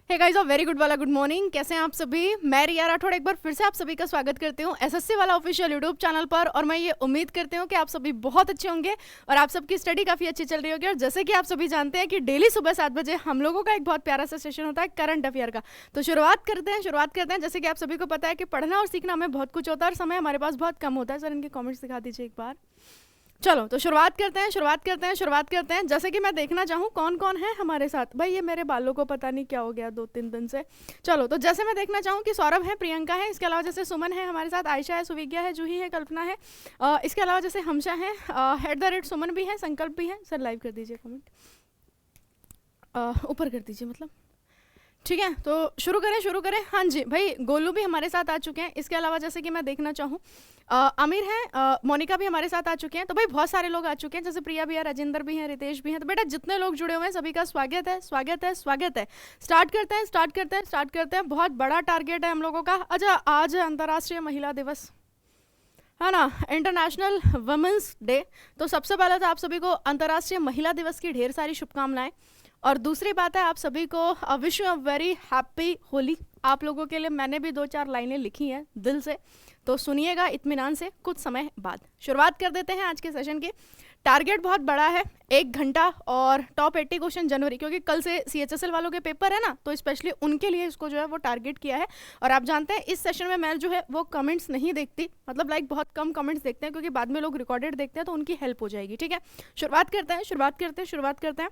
Hey guys, very good वाला good morning. कैसे हैं आप सभी? मैं रिया राठौड़ एक बार फिर से आप सभी का स्वागत करती हूँ एसएससी वाला ऑफिशियल यूट्यूब चैनल पर। और मैं ये उम्मीद करती हूँ कि आप सभी बहुत अच्छे होंगे और आप सबकी स्टडी काफ़ी अच्छी चल रही होगी। और जैसे कि आप सभी जानते हैं कि डेली सुबह 7 बजे हम लोगों का एक बहुत प्यारा सा सेशन होता है करंट अफेयर का। तो शुरुआत करते हैं। जैसे कि आप सभी को पता है कि पढ़ना और सीखना में बहुत कुछ होता है और समय हमारे पास बहुत कम होता है। सर इनके कॉमेंट्स दिखा दीजिए एक बार। चलो तो शुरुआत करते हैं। जैसे कि मैं देखना चाहूँ कौन कौन है हमारे साथ। भाई ये मेरे बालों को पता नहीं क्या हो गया 2-3 दिन से। चलो तो जैसे मैं देखना चाहूँ कि सौरभ है, प्रियंका है, इसके अलावा जैसे सुमन है हमारे साथ, आयशा है, सुविज्ञा है, जूही है, कल्पना है, इसके अलावा जैसे हमशा है, @सुमन भी है, संकल्प भी है। सर लाइव कर दीजिए कमेंट, ऊपर कर दीजिए मतलब। ठीक है तो शुरू करें। हाँ जी भाई, गोलू भी हमारे साथ आ चुके हैं। इसके अलावा जैसे कि मैं देखना चाहूँ आमिर है, मोनिका भी हमारे साथ आ चुके हैं। तो भाई बहुत सारे लोग आ चुके हैं, जैसे प्रिया भी है, राजेंद्र भी हैं, रितेश भी हैं। तो बेटा जितने लोग जुड़े हुए हैं सभी का स्वागत है। स्टार्ट करते हैं। बहुत बड़ा टारगेट है हम लोगों का। अच्छा, आज है अंतर्राष्ट्रीय महिला दिवस, है ना, इंटरनेशनल वुमेन्स डे। तो सबसे पहले तो आप सभी को अंतर्राष्ट्रीय महिला दिवस की ढेर सारी शुभकामनाएं। और दूसरी बात है, आप सभी को wish you a very happy Holi. आप लोगों के लिए मैंने भी 2-4 लाइनें लिखी हैं दिल से, तो सुनिएगा इत्मीनान से कुछ समय बाद। शुरुआत कर देते हैं आज के सेशन की। टारगेट बहुत बड़ा है, 1 घंटा और टॉप 80 क्वेश्चन जनवरी, क्योंकि कल से CHSL वालों के पेपर है ना, तो स्पेशली उनके लिए इसको जो है वो टारगेट किया है। और आप जानते हैं इस सेशन में मैं जो है वो कमेंट्स नहीं देखती, मतलब लाइक बहुत कम कमेंट्स देखते हैं, क्योंकि बाद में लोग रिकॉर्डेड देखते हैं तो उनकी हेल्प हो जाएगी। ठीक है, शुरुआत करते हैं।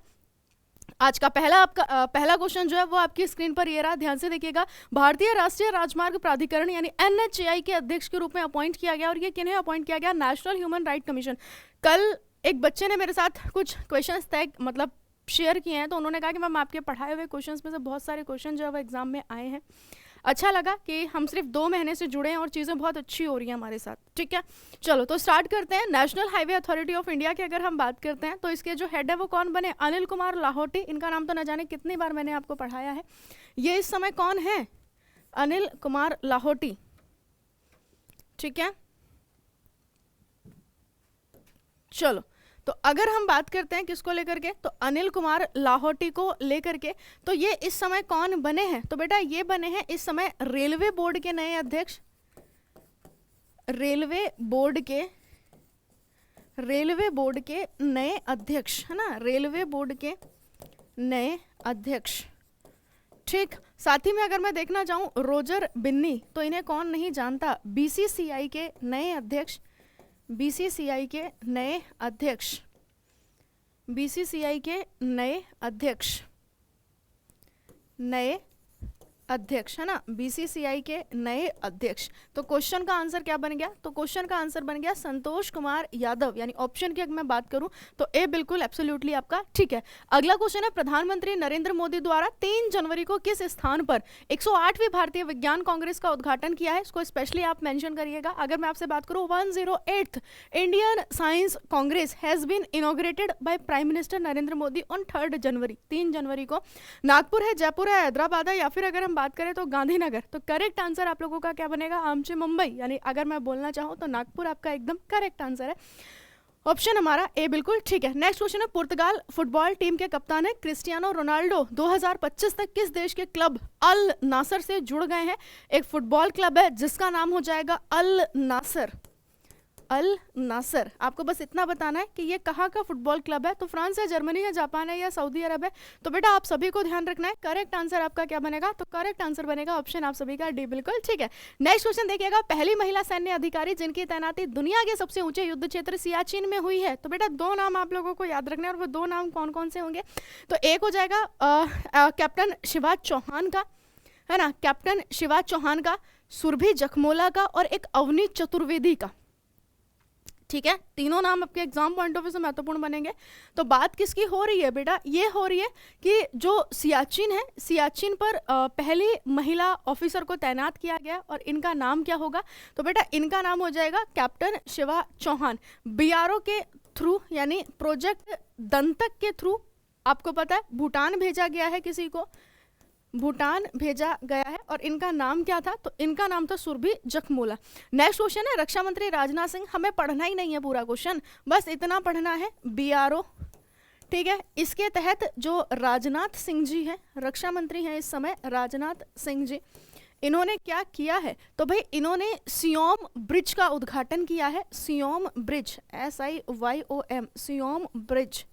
आज का पहला क्वेश्चन जो है वो आपकी स्क्रीन पर ये रहा, ध्यान से देखिएगा। भारतीय राष्ट्रीय राजमार्ग प्राधिकरण यानी NHAI के अध्यक्ष के रूप में अपॉइंट किया गया, और ये किन्हें अपॉइंट किया गया? National human right commission. कल एक बच्चे ने मेरे साथ कुछ क्वेश्चंस तय मतलब शेयर किए हैं, तो उन्होंने कहा कि मैम आपके पढ़ाए हुए क्वेश्चंस में से बहुत सारे क्वेश्चन जो है वो एग्जाम में आए हैं। अच्छा लगा कि हम सिर्फ 2 महीने से जुड़े हैं और चीज़ें बहुत अच्छी हो रही हैं हमारे साथ। ठीक है, चलो तो स्टार्ट करते हैं। National highway authority of India की अगर हम बात करते हैं तो इसके जो हेड है वो कौन बने? अनिल कुमार लाहौटी। इनका नाम तो न जाने कितनी बार मैंने आपको पढ़ाया है। ये इस समय कौन है? अनिल कुमार लाहौटी। ठीक है, चलो तो अगर हम बात करते हैं किसको लेकर के, तो अनिल कुमार लाहौटी को लेकर के, तो ये इस समय कौन बने हैं? तो बेटा ये बने हैं इस समय रेलवे बोर्ड के नए अध्यक्ष। रेलवे बोर्ड के नए अध्यक्ष, है ना, रेलवे बोर्ड के नए अध्यक्ष। ठीक, साथ ही में अगर मैं देखना चाहूँ रोजर बिन्नी, तो इन्हें कौन नहीं जानता? BCCI के नए अध्यक्ष। BCCI के नए अध्यक्ष, BCCI के नए अध्यक्ष, है ना, BCCI के नए अध्यक्ष। तो क्वेश्चन का आंसर क्या बन गया? तो क्वेश्चन का आंसर बन गया संतोष कुमार यादव, यानी ऑप्शन की अगर मैं बात करूं तो ए बिल्कुल एब्सोल्युटली आपका ठीक है। अगला क्वेश्चन है, प्रधानमंत्री नरेंद्र मोदी द्वारा 3 जनवरी को किस स्थान पर 108वीं भारतीय विज्ञान कांग्रेस का उद्घाटन किया है? इसको स्पेशली आप मेंशन करिएगा। अगर मैं आपसे बात करूं, 108th Indian Science Congress has been inaugurated by Prime Minister Narendra Modi on 3 January. 3 जनवरी को। नागपुर है, जयपुर है, हैदराबाद है, या फिर अगर हम बात करें तो गांधीनगर। तो करेक्ट आंसर आप लोगों का क्या बनेगा? आमचे मुंबई, यानी अगर मैं बोलना चाहूँ तो नागपुर आपका एकदम करेक्ट आंसर है। ऑप्शन हमारा ए बिल्कुल ठीक है। नेक्स्ट क्वेश्चन है, पुर्तगाल फुटबॉल टीम के कप्तान है क्रिस्टियानो रोनाल्डो 2025 तक किस देश के क्लब अल नासर से जुड़ गए हैं? एक फुटबॉल क्लब है जिसका नाम हो जाएगा अल नासर। अल नासर, आपको बस इतना बताना है कि ये कहाँ का फुटबॉल क्लब है। तो फ्रांस है, जर्मनी है, जापान है, या सऊदी अरब है? तो बेटा आप सभी को ध्यान रखना है, करेक्ट आंसर आपका क्या बनेगा? तो करेक्ट आंसर बनेगा ऑप्शन आप सभी का डी बिल्कुल ठीक है। नेक्स्ट क्वेश्चन देखिएगा, पहली महिला सैन्य अधिकारी जिनकी तैनाती दुनिया के सबसे ऊंचे युद्ध क्षेत्र सियाचिन में हुई है। तो बेटा 2 नाम आप लोगों को याद रखना है, और वो 2 नाम कौन कौन से होंगे? तो एक हो जाएगा कैप्टन शिवाज चौहान का, है ना, कैप्टन शिवाज चौहान का, सुरभि जखमोला का, और एक अवनी चतुर्वेदी का। ठीक है, तीनों नाम आपके एग्जाम पॉइंट ऑफ व्यू से महत्वपूर्ण बनेंगे। तो बात किसकी हो रही है बेटा? ये हो रही है कि जो सियाचिन है, सियाचिन पर पहली महिला ऑफिसर को तैनात किया गया, और इनका नाम क्या होगा? तो बेटा इनका नाम हो जाएगा कैप्टन शिवा चौहान। BRO के थ्रू, यानी प्रोजेक्ट दंतक के थ्रू, आपको पता है भूटान भेजा गया है, किसी को भूटान भेजा गया है, और इनका नाम क्या था? तो इनका नाम था सुरभि जखमोला। नेक्स्ट क्वेश्चन है, रक्षा मंत्री राजनाथ सिंह, हमें पढ़ना ही नहीं है पूरा क्वेश्चन, बस इतना पढ़ना है, BRO ठीक है। इसके तहत जो राजनाथ सिंह जी हैं, रक्षा मंत्री हैं इस समय राजनाथ सिंह जी, इन्होंने क्या किया है, तो भाई इन्होंने सियोम ब्रिज का उद्घाटन किया है। Siyom bridge, SIYOM, Siyom bridge,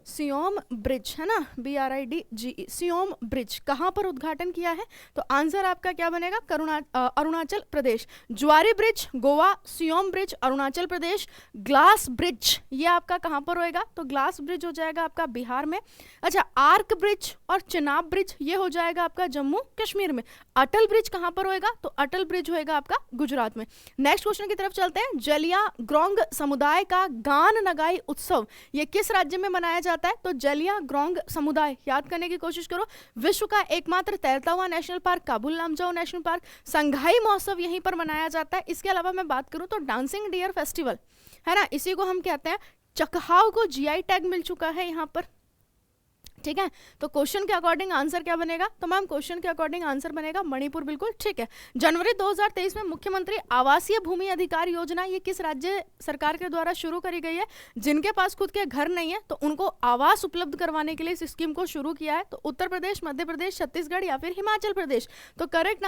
Siyom bridge है ना, BRIDGE, सियोम ब्रिज कहाँ पर उद्घाटन किया है, तो आंसर आपका क्या बनेगा, अरुणाचल प्रदेश। ज्वारी bridge Goa, Siyom bridge Arunachal Pradesh, glass bridge ये आपका कहाँ पर होएगा, तो ग्लास ब्रिज हो जाएगा आपका बिहार में। अच्छा, आर्क ब्रिज और चिनाब ब्रिज ये हो जाएगा आपका जम्मू कश्मीर में। अटल ब्रिज कहाँ पर होएगा, तो अटल ब्रिज होएगा आपका गुजरात में। नेक्स्ट क्वेश्चन की तरफ चलते हैं। जलियांगरोंग समुदाय का गान नगाई उत्सव ये किस राज्य में मनाया जाता है, तो जलियांगरोंग समुदाय, याद करने की कोशिश करो। विश्व का एकमात्र तैरता हुआ national park Keibul Lamjao national park, Sangai महोत्सव यहीं पर मनाया जाता है। इसके अलावा मैं बात करूं तो डांसिंग डियर फेस्टिवल है ना, इसी को हम कहते हैं। चकहाव को GI टैग मिल चुका है यहाँ पर, ठीक है। तो क्वेश्चन के अकॉर्डिंग आंसर क्या बनेगा, तो मैम क्वेश्चन के अकॉर्डिंग आंसर बनेगा मणिपुर, बिल्कुल ठीक है। जनवरी 2023 में मुख्यमंत्री आवासीय भूमि अधिकार योजना ये किस राज्य सरकार के द्वारा शुरू करी गई है, जिनके पास खुद के घर नहीं है तो उनको आवास उपलब्ध करवाने के लिए इस स्कीम को शुरू किया है। तो उत्तर प्रदेश, मध्य प्रदेश, छत्तीसगढ़ या फिर हिमाचल प्रदेश, तो करेक्ट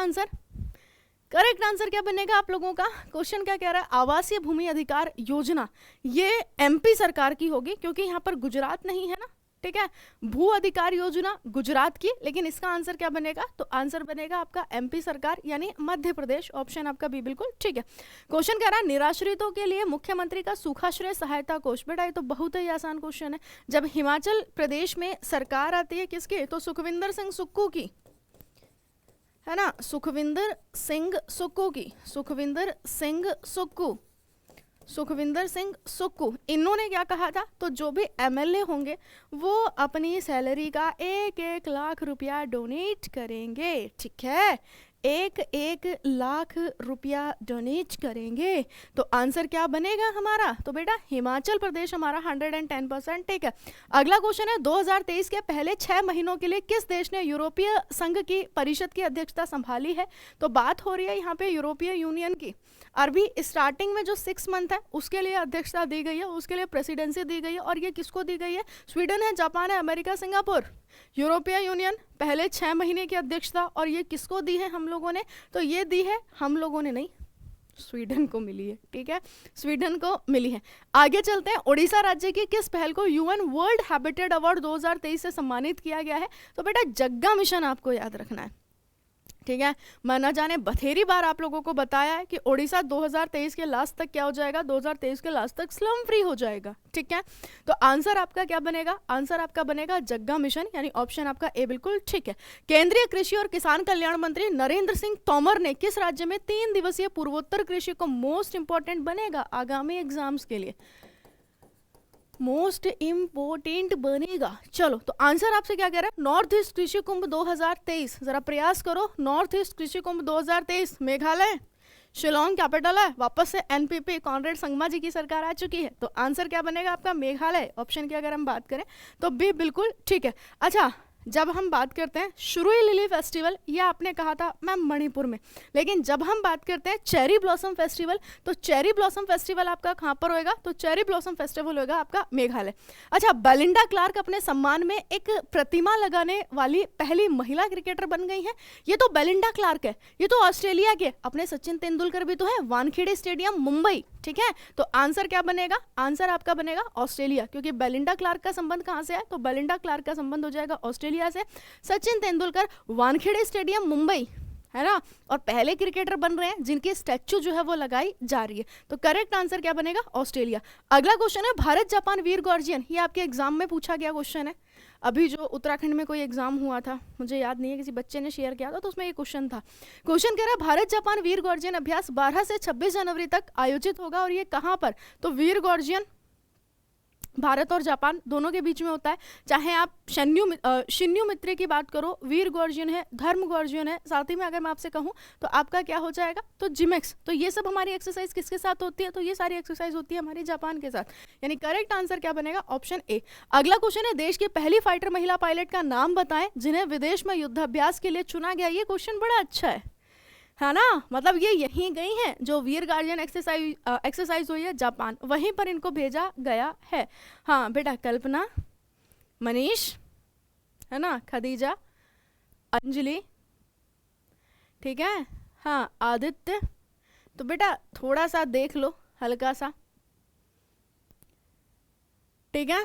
आंसर क्या बनेगा आप लोगों का, क्वेश्चन क्या कह रहा है, आवासीय भूमि अधिकार योजना ये MP सरकार की होगी, क्योंकि यहाँ पर गुजरात नहीं है ना, ठीक है। भू अधिकार योजना गुजरात की, लेकिन इसका आंसर क्या बनेगा, तो आंसर बनेगा आपका MP सरकार यानी मध्य प्रदेश, ऑप्शन आपका बी बिल्कुल ठीक है। क्वेश्चन कह रहा है निराश्रितों के लिए मुख्यमंत्री का सूखाश्रय सहायता कोष, बेटा ये तो बहुत ही आसान क्वेश्चन है। जब हिमाचल प्रदेश में सरकार आती है किसकी, तो सुखविंदर सिंह सुक्खू की, है ना, सुखविंदर सिंह सुक्खू, इन्होंने क्या कहा था, तो जो भी MLA होंगे वो अपनी सैलरी का 1-1 लाख रुपया डोनेट करेंगे, ठीक है, 1-1 लाख रुपया डोनेट करेंगे। तो आंसर क्या बनेगा हमारा, तो बेटा हिमाचल प्रदेश हमारा 110%, ठीक है। अगला क्वेश्चन है 2023 के पहले 6 महीनों के लिए किस देश ने यूरोपीय संघ की परिषद की अध्यक्षता संभाली है, तो बात हो रही है यहाँ पे यूरोपीय यूनियन की। अरबी स्टार्टिंग में जो 6 मंथ है उसके लिए अध्यक्षता दी गई है, उसके लिए प्रेसिडेंसी दी गई है, और ये किसको दी गई है, स्वीडन है, जापान है, अमेरिका, सिंगापुर। यूरोपीय यूनियन पहले 6 महीने की अध्यक्षता, और ये किसको दी है हम लोगों ने, तो ये दी है हम लोगों ने नहीं, स्वीडन को मिली है, ठीक है, स्वीडन को मिली है। आगे चलते हैं। उड़ीसा राज्य की किस पहल को UN वर्ल्ड हैबिटेट अवार्ड 2023 से सम्मानित किया गया है, तो बेटा जग्गा मिशन आपको याद रखना है, ठीक है। मैं न जाने बथेरी बार आप लोगों को बताया है कि उड़ीसा 2023 के लास्ट तक क्या हो जाएगा, 2023 के लास्ट तक स्लम फ्री हो जाएगा, ठीक है। तो आंसर आपका क्या बनेगा, आंसर आपका बनेगा जग्गा मिशन यानी ऑप्शन आपका ए बिल्कुल ठीक है। केंद्रीय कृषि और किसान कल्याण मंत्री नरेंद्र सिंह तोमर ने किस राज्य में 3 दिवसीय पूर्वोत्तर कृषि को मोस्ट इंपॉर्टेंट बनेगा आगामी एग्जाम्स के लिए, मोस्ट इम्पोर्टेंट बनेगा, चलो तो आंसर आपसे क्या कह रहा है, नॉर्थ ईस्ट कृषि कुंभ 2023, जरा प्रयास करो, नॉर्थ ईस्ट कृषि कुंभ 2023, मेघालय, शिलोंग कैपिटल है, वापस से NPP कॉनरेड संगमा जी की सरकार आ चुकी है, तो आंसर क्या बनेगा आपका मेघालय, ऑप्शन की अगर हम बात करें तो बी बिल्कुल ठीक है। अच्छा, जब हम बात करते हैं शुरुई लिली फेस्टिवल, ये आपने कहा था मैम मणिपुर में, लेकिन जब हम बात करते हैं चेरी ब्लॉसम फेस्टिवल, तो चेरी ब्लॉसम फेस्टिवल आपका कहाँ पर होएगा, तो चेरी ब्लॉसम फेस्टिवल होएगा आपका मेघालय। अच्छा, बेलिंडा क्लार्क अपने सम्मान में एक प्रतिमा लगाने वाली पहली महिला क्रिकेटर बन गई हैं। ये तो बेलिंडा क्लार्क है, ये तो ऑस्ट्रेलिया के अपने सचिन तेंदुलकर भी तो है, वानखेड़े स्टेडियम मुंबई, ठीक है। तो आंसर क्या बनेगा, आंसर आपका बनेगा ऑस्ट्रेलिया, क्योंकि बेलिंडा क्लार्क का संबंध कहाँ से है, तो बेलिंडा क्लार्क का संबंध हो जाएगा ऑस्ट्रेलिया से। सचिन तेंदुलकर वानखेड़े स्टेडियम मुंबई, है ना, और पहले क्रिकेटर बन रहे हैं जिनकी स्टैच्यू जो है वो लगाई जा रही है, तो करेक्ट आंसर क्या बनेगा ऑस्ट्रेलिया। अगला क्वेश्चन है भारत जापान वीर गार्जियन, ये आपके एग्जाम में पूछा गया क्वेश्चन है। अभी जो उत्तराखंड में कोई एग्जाम हुआ था, मुझे याद नहीं है, किसी बच्चे ने शेयर किया था, तो उसमें ये क्वेश्चन था। क्वेश्चन कह रहा है भारत जापान वीर गार्जियन अभ्यास 12 से 26 जनवरी तक आयोजित होगा, और ये कहाँ पर, तो वीर गार्जियन भारत और जापान दोनों के बीच में होता है। चाहे आप शिन्यू मित्र की बात करो, वीर गार्जियन है, धर्म गार्जियन है, साथ ही में अगर मैं आपसे कहूँ तो आपका क्या हो जाएगा, तो जिमेक्स। तो ये सब हमारी एक्सरसाइज किसके साथ होती है, तो ये सारी एक्सरसाइज होती है हमारी जापान के साथ, यानी करेक्ट आंसर क्या बनेगा ऑप्शन ए। अगला क्वेश्चन है देश की पहली फाइटर महिला पायलट का नाम बताएं जिन्हें विदेश में युद्धाभ्यास के लिए चुना गया। ये क्वेश्चन बड़ा अच्छा है ना, मतलब ये यहीं गई हैं, जो वीर गार्जियन एक्सरसाइज हुई है जापान, वहीं पर इनको भेजा गया है। हाँ बेटा, कल्पना मनीष, है ना, खदीजा, अंजलि, ठीक है, हाँ, आदित्य। तो बेटा थोड़ा सा देख लो, हल्का सा, ठीक है।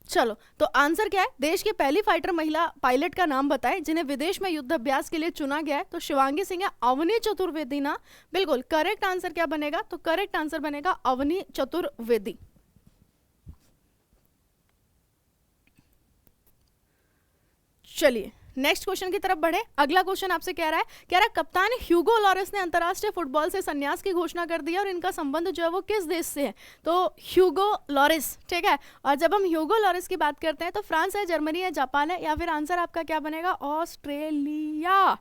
चलो, तो आंसर क्या है? देश की पहली फाइटर महिला पायलट का नाम बताएं जिन्हें विदेश में युद्ध अभ्यास के लिए चुना गया है। तो शिवांगी सिंह है, अवनी चतुर्वेदी ना, बिल्कुल करेक्ट आंसर क्या बनेगा? तो करेक्ट आंसर बनेगा अवनी चतुर्वेदी। चलिए नेक्स्ट क्वेश्चन की तरफ बढ़े। अगला क्वेश्चन आपसे कह रहा है कप्तान ह्यूगो लॉरेस ने अंतरराष्ट्रीय फुटबॉल से संन्यास की घोषणा कर दी है और इनका संबंध जो है वो किस देश से है? तो ह्यूगो लॉरेस, ठीक है। और जब हम ह्यूगो लॉरेस की बात करते हैं तो फ्रांस है, जर्मनी है, जापान है, या फिर आंसर आपका क्या बनेगा? ऑस्ट्रेलिया।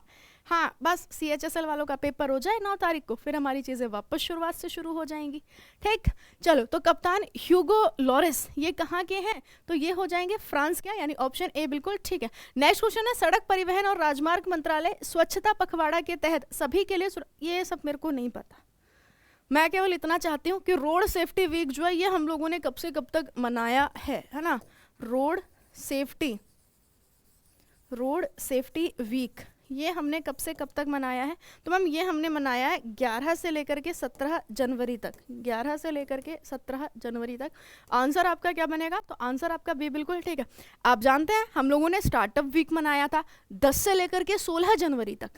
हाँ, बस CHSL वालों का पेपर हो जाए 9 तारीख को, फिर हमारी चीज़ें वापस शुरुआत से शुरू हो जाएंगी, ठीक। चलो, तो कप्तान ह्यूगो लॉरेस ये कहाँ के हैं? तो ये हो जाएंगे फ्रांस के, यानी ऑप्शन ए बिल्कुल ठीक है। नेक्स्ट क्वेश्चन है, सड़क परिवहन और राजमार्ग मंत्रालय स्वच्छता पखवाड़ा के तहत सभी के लिए, ये सब मेरे को नहीं पता, मैं केवल इतना चाहती हूँ कि रोड सेफ्टी वीक जो है ये हम लोगों ने कब से कब तक मनाया है ना? रोड सेफ्टी वीक ये हमने कब से कब तक मनाया है? तो मैम ये हमने मनाया है 11 से लेकर के 17 जनवरी तक, 11 से लेकर के 17 जनवरी तक। आंसर आपका क्या बनेगा? तो आंसर आपका बी बिल्कुल ठीक है। आप जानते हैं हम लोगों ने स्टार्टअप वीक मनाया था 10 से लेकर के 16 जनवरी तक,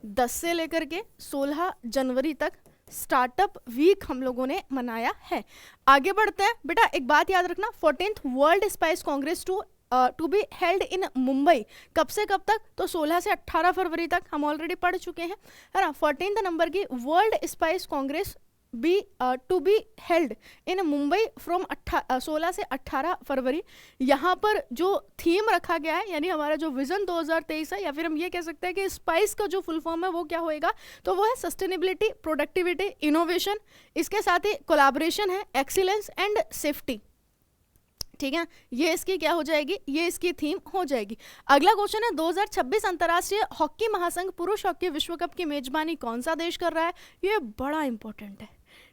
10 से लेकर के 16 जनवरी तक स्टार्टअप वीक हम लोगों ने मनाया है। आगे बढ़ते हैं बेटा, एक बात याद रखना, 14th World Spice Congress to be held in Mumbai कब से कब तक? तो 16 से 18 फरवरी तक, हम ऑलरेडी पढ़ चुके हैं, है ना। 14th नंबर की World Spice Congress to be held in Mumbai from 16 से 18 फरवरी। यहाँ पर जो थीम रखा गया है, यानी हमारा जो विजन 2023 है, या फिर हम ये कह सकते हैं कि स्पाइस का जो फुल फॉर्म है वो क्या होएगा? तो वो है सस्टेनेबिलिटी, प्रोडक्टिविटी, इनोवेशन, इसके साथ ही कोलैबोरेशन है, एक्सीलेंस एंड सेफ्टी, ठीक है। ये इसकी क्या हो जाएगी? ये इसकी थीम हो जाएगी। अगला क्वेश्चन है, 2026 अंतर्राष्ट्रीय हॉकी महासंघ पुरुष हॉकी विश्व कप की मेजबानी कौन सा देश कर रहा है? ये बड़ा इंपॉर्टेंट है,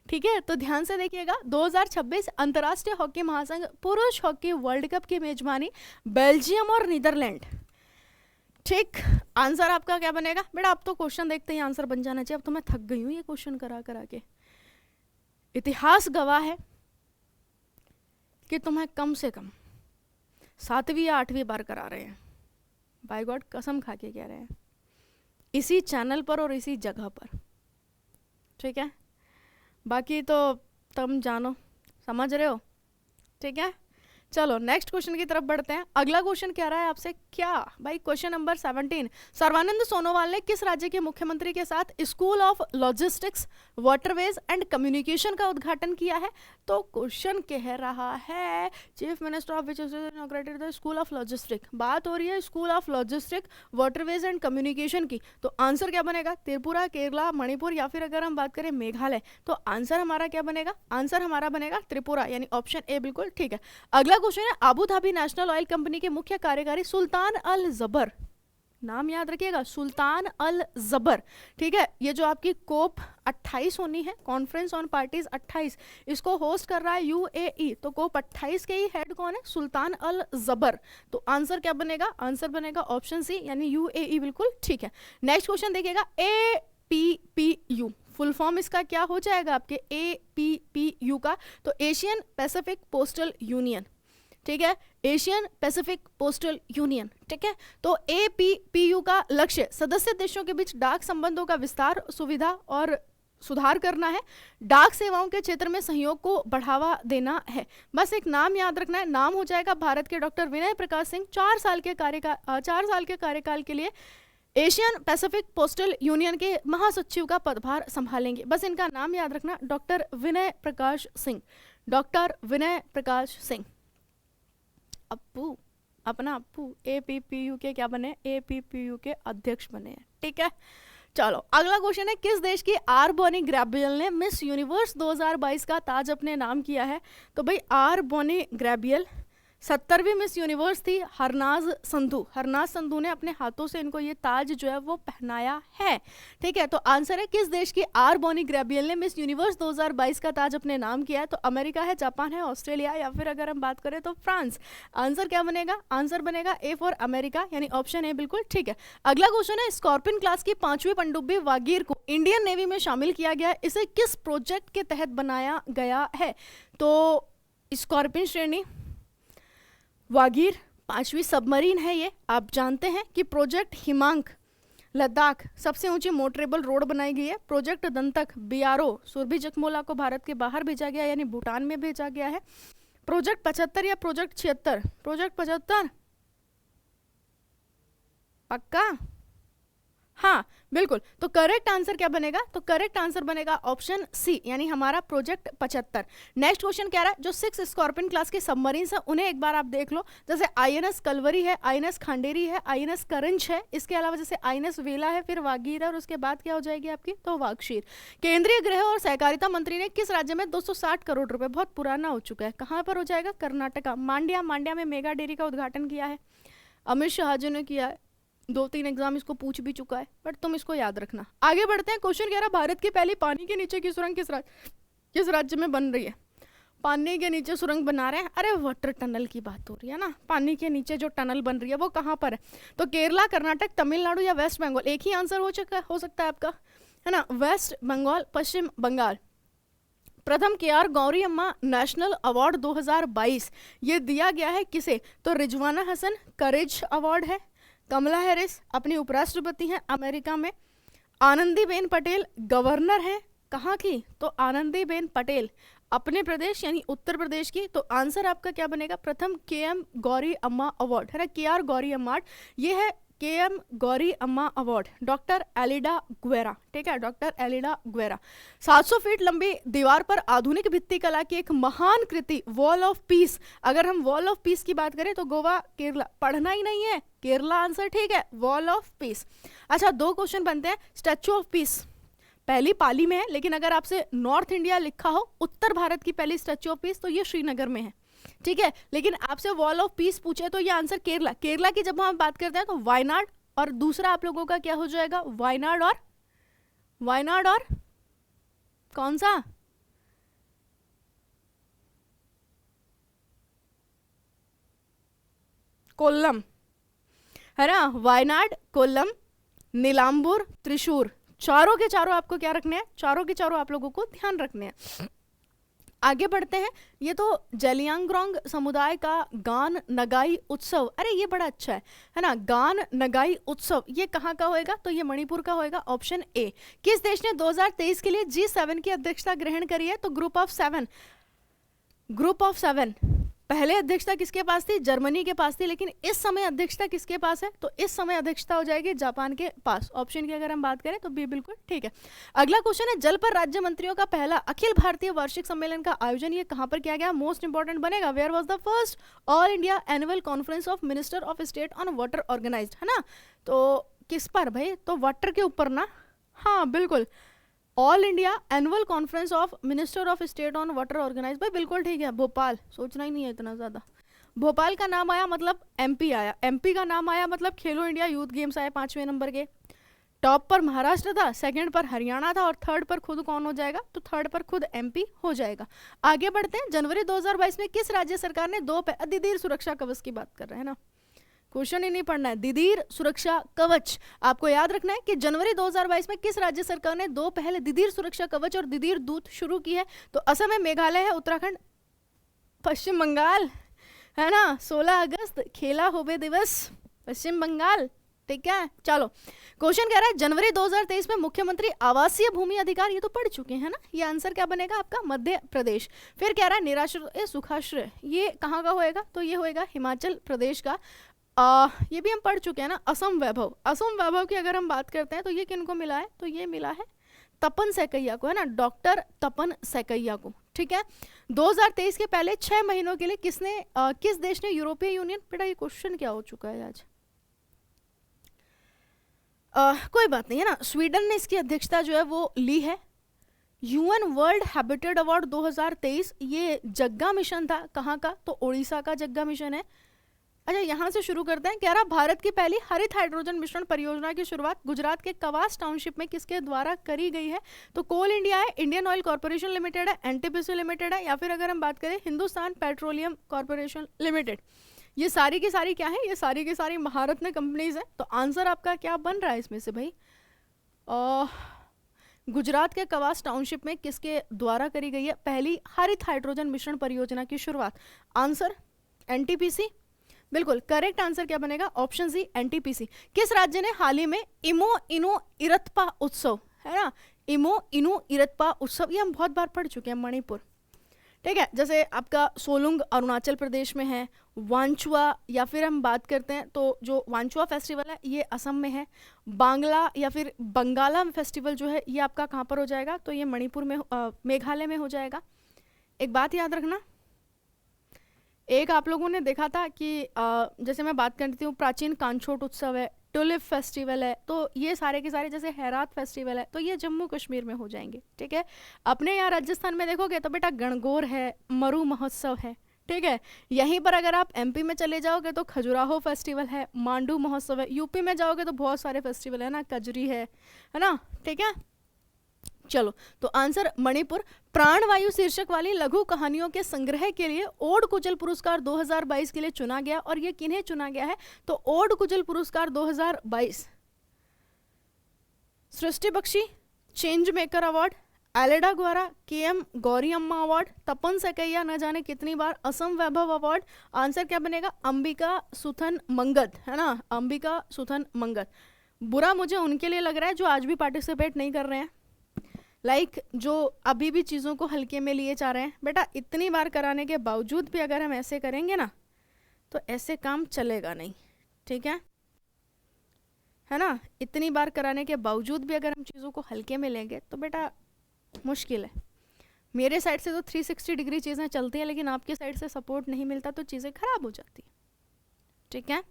ठीक है, तो ध्यान से देखिएगा। 2026 अंतर्राष्ट्रीय हॉकी महासंघ पुरुष हॉकी वर्ल्ड कप की मेजबानी बेल्जियम और नीदरलैंड, ठीक। आंसर आपका क्या बनेगा? बेटा अब तो क्वेश्चन देखते ही आंसर बन जाना चाहिए, अब तो मैं थक गई हूँ ये क्वेश्चन करा करा के। इतिहास गवाह है कि तुम्हें कम से कम 7वीं या 8वीं बार करा रहे हैं, बाय गॉड कसम खा के कह रहे हैं, इसी चैनल पर और इसी जगह पर, ठीक है। बाकी तो तुम जानो, समझ रहे हो, ठीक है। चलो नेक्स्ट क्वेश्चन की तरफ बढ़ते हैं। अगला क्वेश्चन कह रहा है आपसे क्या भाई? क्वेश्चन नंबर 17, सर्बानंद सोनोवाल ने किस राज्य के मुख्यमंत्री के साथ school of logistics, waterways and communication का उद्घाटन किया है? तो क्वेश्चन कह रहा है chief minister of which inaugurated the school of logistic, बात हो रही है school of logistic, waterways and communication की। तो आंसर क्या बनेगा? त्रिपुरा, केरला, मणिपुर, या फिर अगर हम बात करें मेघालय, तो आंसर हमारा क्या बनेगा? आंसर हमारा बनेगा त्रिपुरा, यानी ऑप्शन ए बिल्कुल ठीक है। अगला क्वेश्चन है, Abu Dhabi national oil company के मुख्य कार्यकारी सुल्तान अल जबर, नाम याद रखिएगा, सुल्तान अल जबर, ठीक है। ये जो आपकी कोप 28 होनी है, कॉन्फ्रेंस ऑन पार्टीज 28, इसको होस्ट कर रहा है UAE, तो कोप 28 के ही हेड कौन है? सुल्तान अल जबर। तो आंसर क्या बनेगा? आंसर बनेगा ऑप्शन सी, यानी UAE बिल्कुल ठीक है। नेक्स्ट क्वेश्चन देखिएगा, APPU फुल फॉर्म इसका क्या हो जाएगा आपके? APPU का, तो एशियन पैसिफिक पोस्टल यूनियन, ठीक है, एशियन पैसिफिक पोस्टल यूनियन, ठीक है। तो APPU का लक्ष्य सदस्य देशों के बीच डाक संबंधों का विस्तार, सुविधा और सुधार करना है, डाक सेवाओं के क्षेत्र में सहयोग को बढ़ावा देना है। बस एक नाम याद रखना है, नाम हो जाएगा भारत के डॉक्टर विनय प्रकाश सिंह, 4 साल के कार्यकाल के लिए एशियन पैसिफिक पोस्टल यूनियन के महासचिव का पदभार संभालेंगे। बस इनका नाम याद रखना, डॉक्टर विनय प्रकाश सिंह, डॉक्टर विनय प्रकाश सिंह। अप्पू, अपना अप्पू APPU के क्या बने? APPU के अध्यक्ष बने हैं, ठीक है। चलो अगला क्वेश्चन है, किस देश की आर बॉनी ग्रैबियल ने मिस यूनिवर्स 2022 का ताज अपने नाम किया है? तो भाई आर बॉनी ग्रैबियल 70वीं मिस यूनिवर्स थी हरनाज संधू। हरनाज संधू ने अपने हाथों से इनको ये ताज जो है वो पहनाया है। ठीक है, तो आंसर है किस देश की आर बॉनी ग्रेबियल ने मिस यूनिवर्स 2022 का ताज अपने नाम किया है? तो अमेरिका है, जापान है, ऑस्ट्रेलिया, या फिर अगर हम बात करें तो फ्रांस। आंसर क्या बनेगा? आंसर बनेगा ए फॉर अमेरिका, यानी ऑप्शन ए बिल्कुल ठीक है। अगला क्वेश्चन है, स्कॉर्पियन क्लास की 5वीं पनडुब्बी वागीर को इंडियन नेवी में शामिल किया गया, इसे किस प्रोजेक्ट के तहत बनाया गया है? तो स्कॉर्पियन श्रेणी वागीर 5वीं सबमरीन है ये। आप जानते हैं कि प्रोजेक्ट हिमांक लद्दाख सबसे ऊंची मोटरेबल रोड बनाई गई है। प्रोजेक्ट दंतक बीआरओ सुरभि जखमोला को भारत के बाहर भेजा गया, यानी भूटान में भेजा गया है। प्रोजेक्ट 75 या प्रोजेक्ट 76? प्रोजेक्ट 75 पक्का? हाँ बिल्कुल। तो करेक्ट आंसर क्या बनेगा? तो करेक्ट आंसर बनेगा ऑप्शन सी, यानी हमारा प्रोजेक्ट 75। नेक्स्ट क्वेश्चन कह रहा है जो 6 स्कॉर्पियन क्लास के सबमरीन्स हैं उन्हें एक बार आप देख लो। जैसे आईएनएस कलवरी है, आईएनएस खांडेरी है, आईएनएस करंज है, इसके अलावा जैसे आईएनएस वेला है, फिर वागीर है, और उसके बाद क्या हो जाएगी आपकी? तो वागशीर। केंद्रीय गृह और सहकारिता मंत्री ने किस राज्य में 260 करोड़ रुपए, बहुत पुराना हो चुका है, कहाँ पर हो जाएगा? कर्नाटका, मांड्या। मांड्या में मेगा डेयरी का उद्घाटन किया है अमित शाह जी ने किया है। 2-3 एग्जाम इसको पूछ भी चुका है, बट तुम इसको याद रखना। आगे बढ़ते हैं। क्वेश्चन कह रहा भारत की पहली पानी के नीचे की सुरंग किस राज्य में बन रही है? पानी के नीचे सुरंग बना रहे हैं, अरे वाटर टनल की बात हो रही है ना। पानी के नीचे जो टनल बन रही है वो कहाँ पर है? तो केरला, कर्नाटक, तमिलनाडु या वेस्ट बंगाल? एक ही आंसर हो सकता है आपका, है ना, वेस्ट बंगाल, पश्चिम बंगाल। प्रथम केआर गौरी अम्मा नेशनल अवार्ड 2022 ये दिया गया है किसे? तो रिजवाना हसन करेज अवार्ड है। कमला हैरिस अपनी उपराष्ट्रपति हैं अमेरिका में। आनंदीबेन पटेल गवर्नर हैं कहाँ की? तो आनंदीबेन पटेल अपने प्रदेश यानी उत्तर प्रदेश की। तो आंसर आपका क्या बनेगा? प्रथम केएम गौरी अम्मा अवार्ड, है ना, केआर गौरी अम्मा, ये है KM Gouri Amma award, doctor Aleida गुएरा। ठीक है, डॉक्टर एलिडा गुएरा। 700 फीट लंबी दीवार पर आधुनिक भित्ति कला की एक महान कृति वॉल ऑफ पीस। अगर हम वॉल ऑफ पीस की बात करें तो गोवा, केरला, पढ़ना ही नहीं है, केरला आंसर ठीक है, वॉल ऑफ पीस। अच्छा, 2 क्वेश्चन बनते हैं। स्टैच्यू ऑफ पीस पहली पाली में है, लेकिन अगर आपसे नॉर्थ इंडिया लिखा हो, उत्तर भारत की पहली स्टैच्यू ऑफ पीस, तो ये श्रीनगर में है। ठीक है, लेकिन आपसे वॉल ऑफ पीस पूछे तो ये आंसर केरला। केरला की जब हम बात करते हैं तो वायनाड, और दूसरा आप लोगों का क्या हो जाएगा? वायनाड और कौन सा? कोल्लम, है ना, वायनाड, कोल्लम, नीलांबूर, त्रिशूर, चारों के चारों आपको क्या रखने हैं? चारों के चारों आप लोगों को ध्यान रखने हैं। आगे बढ़ते हैं। ये तो जलियांगरोंग समुदाय का गान नगाई उत्सव, अरे ये बड़ा अच्छा है ना, गान नगाई उत्सव, ये कहाँ का होएगा? तो ये मणिपुर का होएगा, ऑप्शन ए। किस देश ने 2023 के लिए G7 की अध्यक्षता ग्रहण करी है? तो ग्रुप ऑफ सेवन। पहले अध्यक्षता किसके पास थी? जर्मनी के पास थी, लेकिन इस समय अध्यक्षता किसके पास है? तो इस समय अध्यक्षता हो जाएगी जापान के पास। ऑप्शन की अगर हम बात करें तो बी बिल्कुल ठीक है। अगला क्वेश्चन है, जल पर राज्य मंत्रियों का पहला अखिल भारतीय वार्षिक सम्मेलन का आयोजन ये कहां पर किया गया? मोस्ट इंपॉर्टेंट बनेगा, where was the first all India annual conference of minister of state on water organized, है ना। तो किस पर भाई? तो वाटर के ऊपर ना, हाँ बिल्कुल, all India annual conference of minister of state on water organize, भाई बिल्कुल ठीक है, भोपाल, सोचना ही नहीं है इतना ज़्यादा। भोपाल का नाम आया मतलब एमपी आया, एमपी का नाम आया मतलब खेलो इंडिया यूथ गेम्स आए 5वें नंबर के। टॉप पर महाराष्ट्र था, सेकंड पर हरियाणा था, और थर्ड पर खुद कौन हो जाएगा? तो थर्ड पर खुद एमपी हो जाएगा। आगे बढ़ते हैं। जनवरी 2022 में किस राज्य सरकार ने दिदीर सुरक्षा कवच की बात कर रहे हैं ना, क्वेश्चन ही नहीं पढ़ना है, दिदीर सुरक्षा कवच। आपको याद रखना है कि जनवरी 2022 में किस राज्य सरकार ने 2 पहल दिदीर सुरक्षा कवच और दिदीर दूत शुरू की है? तो असम है, मेघालय है, उत्तराखंड, पश्चिम बंगाल, है ना। 16 अगस्त खेला होबे दिवस, पश्चिम बंगाल। ठीक है, चलो क्वेश्चन कह रहा है जनवरी 2023 में मुख्यमंत्री आवासीय भूमि अधिकार, ये तो पढ़ चुके हैं ना, ये आंसर क्या बनेगा आपका? मध्य प्रदेश। फिर कह रहा है निराश्रय सुखाश्रय, ये कहाँ का होएगा? तो ये होएगा हिमाचल प्रदेश का। ये भी हम पढ़ चुके हैं ना, असम वैभव। असम वैभव की अगर हम बात करते हैं तो ये किनको मिला है? तो ये मिला है तपन सैकैया को, है ना, डॉक्टर तपन सैकैया को। ठीक है, 2023 के पहले 6 महीनों के लिए किस देश ने यूरोपीय यूनियन, बेटा ये क्वेश्चन क्या हो चुका है आज, कोई बात नहीं, है ना, स्वीडन ने इसकी अध्यक्षता जो है वो ली है। यूएन वर्ल्ड हैबिटेट अवार्ड 2023 ये जग्गा मिशन था, कहाँ का? तो उड़ीसा का जग्गा मिशन है। अच्छा, यहाँ से शुरू करते हैं। कह रहा भारत की पहली हरित हाइड्रोजन मिश्रण परियोजना की शुरुआत गुजरात के कवास टाउनशिप में किसके द्वारा करी गई है? तो कोल इंडिया है, इंडियन ऑयल कॉर्पोरेशन लिमिटेड है, एनटीपीसी लिमिटेड है, या फिर अगर हम बात करें हिंदुस्तान पेट्रोलियम कॉर्पोरेशन लिमिटेड। ये सारी की सारी क्या है? ये सारी की सारी महारत्न कंपनीज है। तो आंसर आपका क्या बन रहा है इसमें से भाई? गुजरात के कवास टाउनशिप में किसके द्वारा करी गई है पहली हरित हाइड्रोजन मिश्रण परियोजना की शुरुआत? Answer NTPC. बिल्कुल करेक्ट आंसर क्या बनेगा? Option C NTPC. किस राज्य ने हाल ही में इमो इनो इरत्पा उत्सव, है ना, इमो इनो इरत्पा उत्सव, ये हम बहुत बार पढ़ चुके हैं, मणिपुर, ठीक है। जैसे आपका सोलुंग अरुणाचल प्रदेश में है, वांचुआ, या फिर हम बात करते हैं तो जो वांचुआ फेस्टिवल है ये असम में है, बांग्ला या फिर बंगाला फेस्टिवल जो है ये आपका कहाँ पर हो जाएगा? तो ये मणिपुर में, मेघालय में हो जाएगा। एक बात याद रखना, एक आप लोगों ने देखा था कि जैसे मैं बात करती हूँ प्राचीन कांछोट उत्सव है, टुलिप फेस्टिवल है, तो ये सारे के सारे, जैसे हैरात फेस्टिवल है, तो ये जम्मू कश्मीर में हो जाएंगे, ठीक है। अपने यहाँ राजस्थान में देखोगे तो बेटा गणगौर है, मरु महोत्सव है, ठीक है। यहीं पर अगर आप एमपी में चले जाओगे तो खजुराहो फेस्टिवल है, मांडू महोत्सव है, यूपी में जाओगे तो बहुत सारे फेस्टिवल है ना, कजरी है ना, ठीक है। चलो, तो आंसर मणिपुर। प्राणवायु शीर्षक वाली लघु कहानियों के संग्रह के लिए ओड कुचल पुरस्कार 2022 के लिए चुना गया, और ये किन्हें चुना गया है? तो ओड कुचल पुरस्कार 2022 Srishti Bakshi change maker award, Aleida Guevara KM Gouri Amma award, Tapan Saikia न जाने कितनी बार असम वैभव अवार्ड। आंसर क्या बनेगा? अंबिका सुथन मंगत, है ना, अंबिका सुथन मंगत। बुरा मुझे उनके लिए लग रहा है जो आज भी पार्टिसिपेट नहीं कर रहे हैं, जो अभी भी चीज़ों को हल्के में लिए जा रहे हैं। बेटा इतनी बार कराने के बावजूद भी अगर हम ऐसे करेंगे ना तो ऐसे काम चलेगा नहीं, ठीक है ना। इतनी बार कराने के बावजूद भी अगर हम चीज़ों को हल्के में लेंगे तो बेटा मुश्किल है। मेरे साइड से तो 360 डिग्री चीज़ें चलती हैं, लेकिन आपके साइड से सपोर्ट नहीं मिलता तो चीज़ें खराब हो जाती हैं, ठीक है।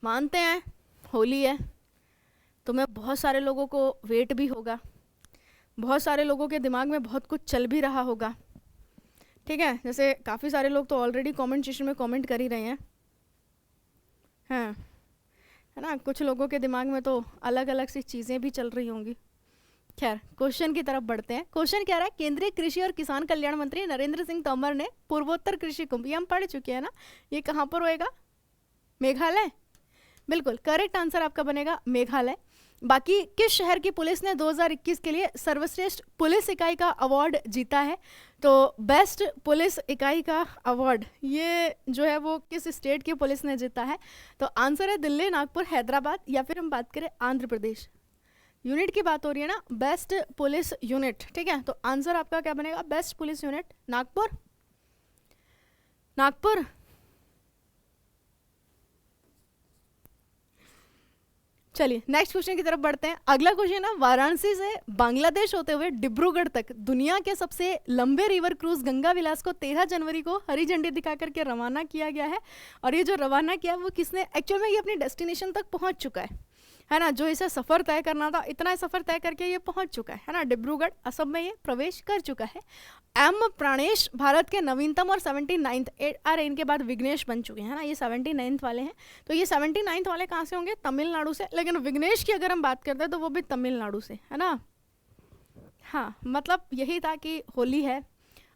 मानते हैं होली है तो मैं, बहुत सारे लोगों को वेट भी होगा, बहुत सारे लोगों के दिमाग में बहुत कुछ चल भी रहा होगा, ठीक है। जैसे काफ़ी सारे लोग तो ऑलरेडी कमेंट सेक्शन में कमेंट कर ही रहे हैं, हाँ, है ना। कुछ लोगों के दिमाग में तो अलग अलग सी चीज़ें भी चल रही होंगी। खैर, क्वेश्चन की तरफ बढ़ते हैं। क्वेश्चन क्या रहा है? केंद्रीय कृषि और किसान कल्याण मंत्री नरेंद्र सिंह तोमर ने पूर्वोत्तर कृषि कुंभ, ये हम पढ़ चुके हैं ना, ये कहाँ पर होएगा? मेघालय। बिल्कुल करेक्ट आंसर आपका बनेगा मेघालय। बाकी किस शहर की पुलिस ने 2021 के लिए सर्वश्रेष्ठ पुलिस इकाई का अवार्ड जीता है? तो बेस्ट पुलिस इकाई का अवार्ड ये जो है वो किस स्टेट की पुलिस ने जीता है? तो आंसर है दिल्ली, नागपुर, हैदराबाद, या फिर हम बात करें आंध्र प्रदेश। यूनिट की बात हो रही है ना, बेस्ट पुलिस यूनिट, ठीक है। तो आंसर आपका क्या बनेगा? Best police unit Nagpur, Nagpur. चलिए नेक्स्ट क्वेश्चन की तरफ बढ़ते हैं। अगला क्वेश्चन है, वाराणसी से बांग्लादेश होते हुए डिब्रूगढ़ तक दुनिया के सबसे लंबे रिवर क्रूज गंगा विलास को 13 जनवरी को हरी झंडी दिखा करके रवाना किया गया है। और ये जो रवाना किया वो किसने? एक्चुअल में ये अपनी डेस्टिनेशन तक पहुंच चुका है ना। जो इसे सफ़र तय करना था, इतना सफ़र तय करके ये पहुंच चुका है ना। डिब्रूगढ़ असम में ये प्रवेश कर चुका है। एम प्राणेश भारत के नवीनतम और 79th इनके बाद विघ्नेश बन चुके हैं ना, ये 79th वाले हैं। तो ये 79th वाले कहाँ से होंगे? तमिलनाडु से। लेकिन विघ्नेश की अगर हम बात करते हैं तो वो भी तमिलनाडु से, है ना। हाँ, मतलब यही था कि होली है,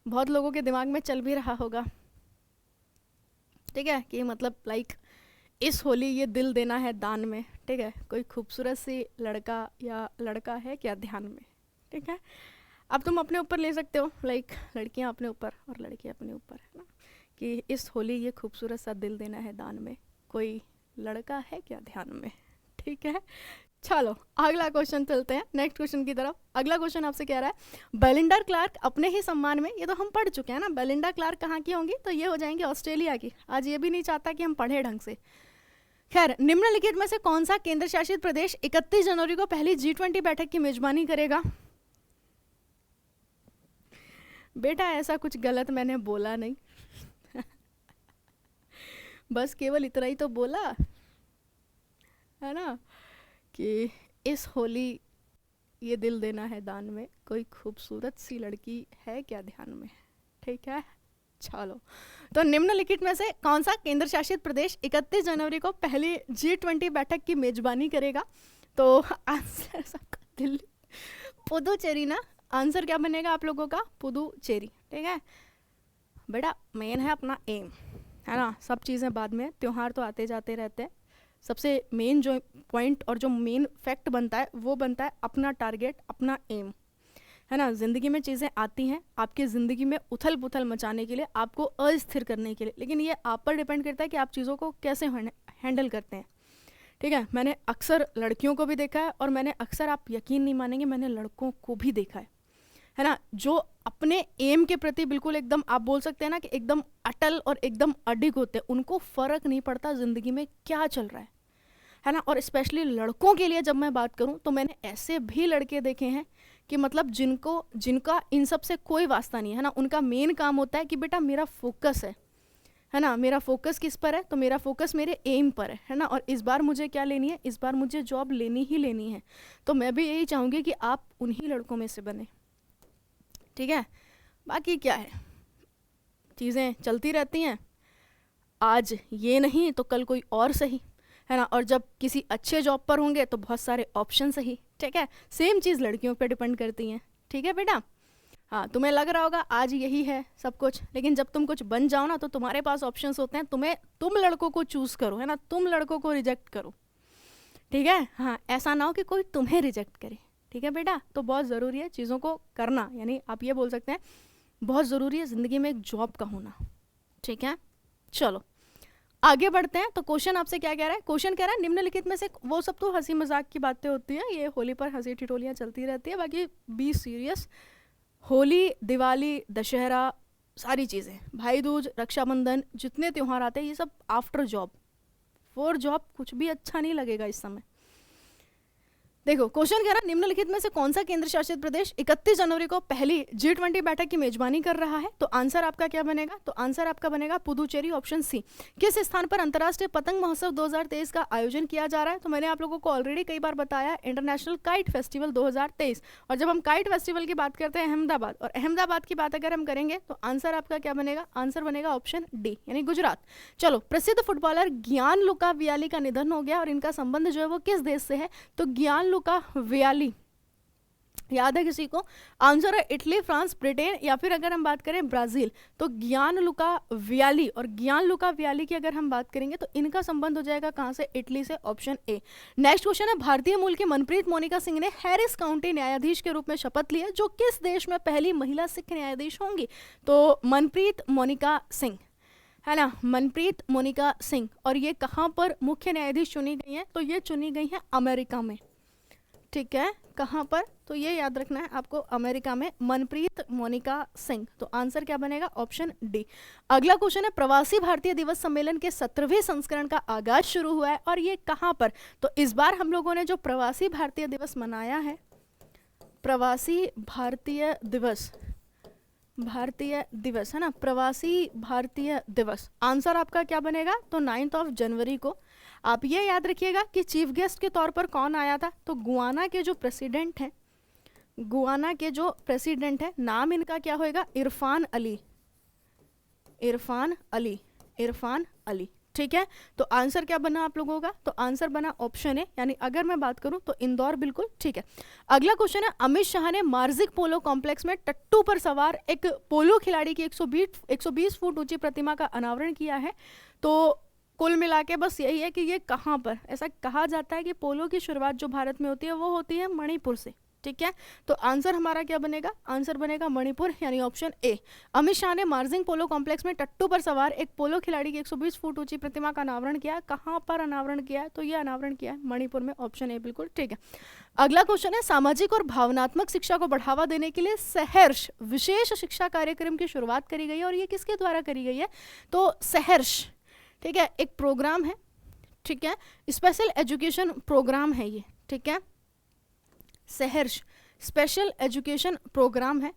बहुत लोगों के दिमाग में चल भी रहा होगा, ठीक है, कि मतलब इस होली ये दिल देना है दान में, ठीक है। कोई खूबसूरत सी लड़का या लड़का है क्या ध्यान में, ठीक है। अब तुम अपने ऊपर ले सकते हो, लड़कियां अपने ऊपर और लड़के अपने ऊपर, है ना, कि इस होली ये खूबसूरत सा दिल देना है दान में, कोई लड़का है क्या ध्यान में, ठीक है। चलो अगला क्वेश्चन चलते हैं नेक्स्ट क्वेश्चन की तरफ। अगला क्वेश्चन आपसे कह रहा है, बेलिंडा क्लार्क अपने ही सम्मान में, ये तो हम पढ़ चुके हैं ना, बेलिंडा क्लार्क कहाँ की होंगी? तो ये हो जाएंगी ऑस्ट्रेलिया की। आज ये भी नहीं चाहता कि हम पढ़े ढंग से। खैर, निम्नलिखित में से कौन सा केंद्र शासित प्रदेश 31 जनवरी को पहली G20 बैठक की मेजबानी करेगा? बेटा ऐसा कुछ गलत मैंने बोला नहीं बस केवल इतना ही तो बोला है ना, कि इस होली ये दिल देना है दान में, कोई खूबसूरत सी लड़की है क्या ध्यान में, ठीक है। चलो, तो निम्नलिखित में से कौन सा केंद्र शासित प्रदेश 31 जनवरी को पहली G20 बैठक की मेजबानी करेगा? तो आंसर सबका दिल्ली, पुदुचेरी ना। आंसर क्या बनेगा आप लोगों का? पुदुचेरी, ठीक है बेटा। मेन है अपना एम, है ना। सब चीज़ें बाद में, त्यौहार तो आते जाते रहते हैं। सबसे मेन जो पॉइंट और जो मेन फैक्ट बनता है वो बनता है अपना टारगेट, अपना एम, है ना। ज़िंदगी में चीज़ें आती हैं आपकी ज़िंदगी में उथल पुथल मचाने के लिए, आपको अस्थिर करने के लिए, लेकिन ये आप पर डिपेंड करता है कि आप चीज़ों को कैसे हैंडल करते हैं, ठीक है। मैंने अक्सर लड़कियों को भी देखा है और मैंने अक्सर, आप यकीन नहीं मानेंगे, मैंने लड़कों को भी देखा है ना, जो अपने एम के प्रति बिल्कुल एकदम, आप बोल सकते हैं ना कि एकदम अटल और एकदम अडिग होते हैं। उनको फ़र्क नहीं पड़ता ज़िंदगी में क्या चल रहा है ना। और स्पेशली लड़कों के लिए जब मैं बात करूं तो मैंने ऐसे भी लड़के देखे हैं कि मतलब जिनका इन सब से कोई वास्ता नहीं है ना। उनका मेन काम होता है कि बेटा मेरा फोकस है ना, मेरा फोकस किस पर है? तो मेरा फोकस मेरे एम पर है ना। और इस बार मुझे क्या लेनी है? इस बार मुझे जॉब लेनी ही लेनी है। तो मैं भी यही चाहूँगी कि आप उन्हीं लड़कों में से बने, ठीक है। बाकी क्या है, चीज़ें चलती रहती हैं, आज ये नहीं तो कल कोई और सही, है ना। और जब किसी अच्छे जॉब पर होंगे तो बहुत सारे ऑप्शन सही, ठीक है। सेम चीज़ लड़कियों पे डिपेंड करती हैं, ठीक है बेटा। हाँ, तुम्हें लग रहा होगा आज यही है सब कुछ, लेकिन जब तुम कुछ बन जाओ ना तो तुम्हारे पास ऑप्शंस होते हैं। तुम लड़कों को चूज़ करो, है ना, तुम लड़कों को रिजेक्ट करो, ठीक है। हाँ, ऐसा ना हो कि कोई तुम्हें रिजेक्ट करे, ठीक है बेटा। तो बहुत ज़रूरी है चीज़ों को करना, यानी आप ये बोल सकते हैं बहुत ज़रूरी है ज़िंदगी में एक जॉब का होना, ठीक है। चलो आगे बढ़ते हैं। तो क्वेश्चन आपसे क्या कह रहा है? क्वेश्चन कह रहा है निम्नलिखित में से, वो सब तो हंसी मजाक की बातें होती हैं, ये होली पर हंसी ठिठोलियाँ चलती रहती है, बाकी बी सीरियस। होली, दिवाली, दशहरा, सारी चीज़ें, भाई दूज, रक्षाबंधन, जितने त्यौहार आते हैं ये सब आफ्टर जॉब, फॉर जॉब कुछ भी अच्छा नहीं लगेगा इस समय। देखो क्वेश्चन कह रहा है निम्नलिखित में से कौन सा केंद्र शासित प्रदेश 31 जनवरी को पहली G20 बैठक की मेजबानी कर रहा है? तो आंसर आपका क्या बनेगा? तो आंसर आपका बनेगा पुदुचेरी, ऑप्शन सी। किस स्थान पर अंतर्राष्ट्रीय पतंग महोत्सव 2023 का आयोजन किया जा रहा है? तो मैंने आप लोगों को ऑलरेडी कई बार बताया, इंटरनेशनल काइट फेस्टिवल 2023। और जब हम काइट फेस्टिवल की बात करते हैं अहमदाबाद, और अहमदाबाद की बात अगर हम करेंगे तो आंसर आपका क्या बनेगा? आंसर बनेगा ऑप्शन डी, यानी गुजरात। चलो, प्रसिद्ध फुटबॉलर गियानलुका वियाली का निधन हो गया और इनका संबंध जो है वो किस देश से है? तो गियानलुका वियाली, याद है किसी को? आंसर है इटली, फ्रांस, ब्रिटेन, या फिर अगर हम बात करें ब्राजील। तो गियानलुका वियाली और गियानलुका वियाली की अगर हम बात करेंगे तो इनका संबंध हो जाएगा कहाँ से? इटली से, ऑप्शन ए। नेक्स्ट क्वेश्चन है, भारतीय मूल की मनप्रीत मोनिका सिंह ने हैरिस काउंटी न्यायाधीश के रूप में शपथ ली है, जो किस देश में पहली महिला सिख न्यायाधीश होंगी? तो मनप्रीत मोनिका सिंह, है ना, मनप्रीत मोनिका सिंह। और ये कहाँ पर मुख्य न्यायाधीश चुनी गई हैं? तो ये चुनी गई हैं अमेरिका में, ठीक है। कहाँ पर? तो ये याद रखना है आपको, अमेरिका में, मनप्रीत मोनिका सिंह। तो आंसर क्या बनेगा? Option D. अगला क्वेश्चन है, प्रवासी भारतीय दिवस सम्मेलन के 17वें संस्करण का आगाज शुरू हुआ है और ये कहाँ पर? तो इस बार हम लोगों ने जो प्रवासी भारतीय दिवस मनाया है, प्रवासी भारतीय दिवस, भारतीय दिवस, है ना, प्रवासी भारतीय दिवस, आंसर आपका क्या बनेगा? तो 9 जनवरी को। आप ये याद रखिएगा कि चीफ गेस्ट के तौर पर कौन आया था? तो गुआना के जो प्रेसिडेंट हैं, गुआना के जो प्रेसिडेंट है, नाम इनका क्या होएगा? इरफान अली, इरफान अली, इरफान अली, ठीक है। तो आंसर क्या बना आप लोगों का? तो आंसर बना ऑप्शन ए, यानी अगर मैं बात करूं तो इंदौर, बिल्कुल ठीक है। अगला क्वेश्चन है, अमित शाह ने मार्जिक पोलो कॉम्प्लेक्स में टट्टू पर सवार एक पोलो खिलाड़ी की 120 फुट ऊंची प्रतिमा का अनावरण किया है। तो कुल मिला के बस यही है कि ये कहाँ पर, ऐसा कहा जाता है कि पोलो की शुरुआत जो भारत में होती है वो होती है मणिपुर से, ठीक है। तो आंसर हमारा क्या बनेगा? आंसर बनेगा मणिपुर, यानी ऑप्शन ए। अमित शाह ने मार्जिंग पोलो कॉम्प्लेक्स में टट्टू पर सवार एक पोलो खिलाड़ी की 120 फुट ऊंची प्रतिमा का अनावरण किया। कहाँ पर अनावरण किया है? तो ये अनावरण किया है मणिपुर में, ऑप्शन ए, बिल्कुल ठीक है। अगला क्वेश्चन है, सामाजिक और भावनात्मक शिक्षा को बढ़ावा देने के लिए सहर्ष विशेष शिक्षा कार्यक्रम की शुरुआत करी गई है, और ये किसके द्वारा करी गई है? तो सहर्ष, ठीक है, एक प्रोग्राम है, ठीक है, स्पेशल एजुकेशन प्रोग्राम है ये, ठीक है, सहर्ष स्पेशल एजुकेशन प्रोग्राम है।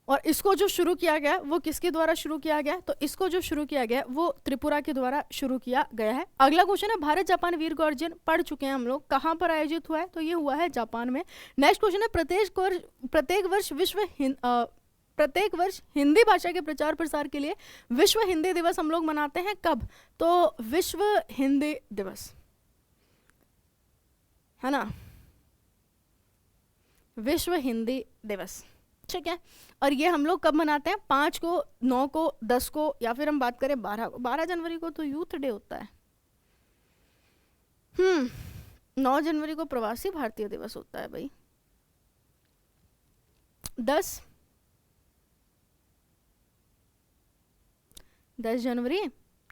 और इसको जो शुरू किया गया वो किसके द्वारा शुरू किया गया, तो इसको जो शुरू किया गया वो त्रिपुरा के द्वारा शुरू किया गया है। अगला क्वेश्चन है भारत जापान वीर गर्जन, पढ़ चुके हैं हम लोग, कहाँ पर आयोजित हुआ है, तो ये हुआ है जापान में। नेक्स्ट क्वेश्चन है प्रत्येक वर्ष हिंदी भाषा के प्रचार प्रसार के लिए विश्व हिंदी दिवस हम लोग मनाते हैं, कब, तो विश्व हिंदी दिवस, है ना, विश्व हिंदी दिवस, ठीक है। और ये हम लोग कब मनाते हैं, 5 को, 9 को, 10 को, या फिर हम बात करें 12 को। 12 जनवरी को तो यूथ डे होता है। 9 जनवरी को प्रवासी भारतीय दिवस होता है भाई। 10 जनवरी,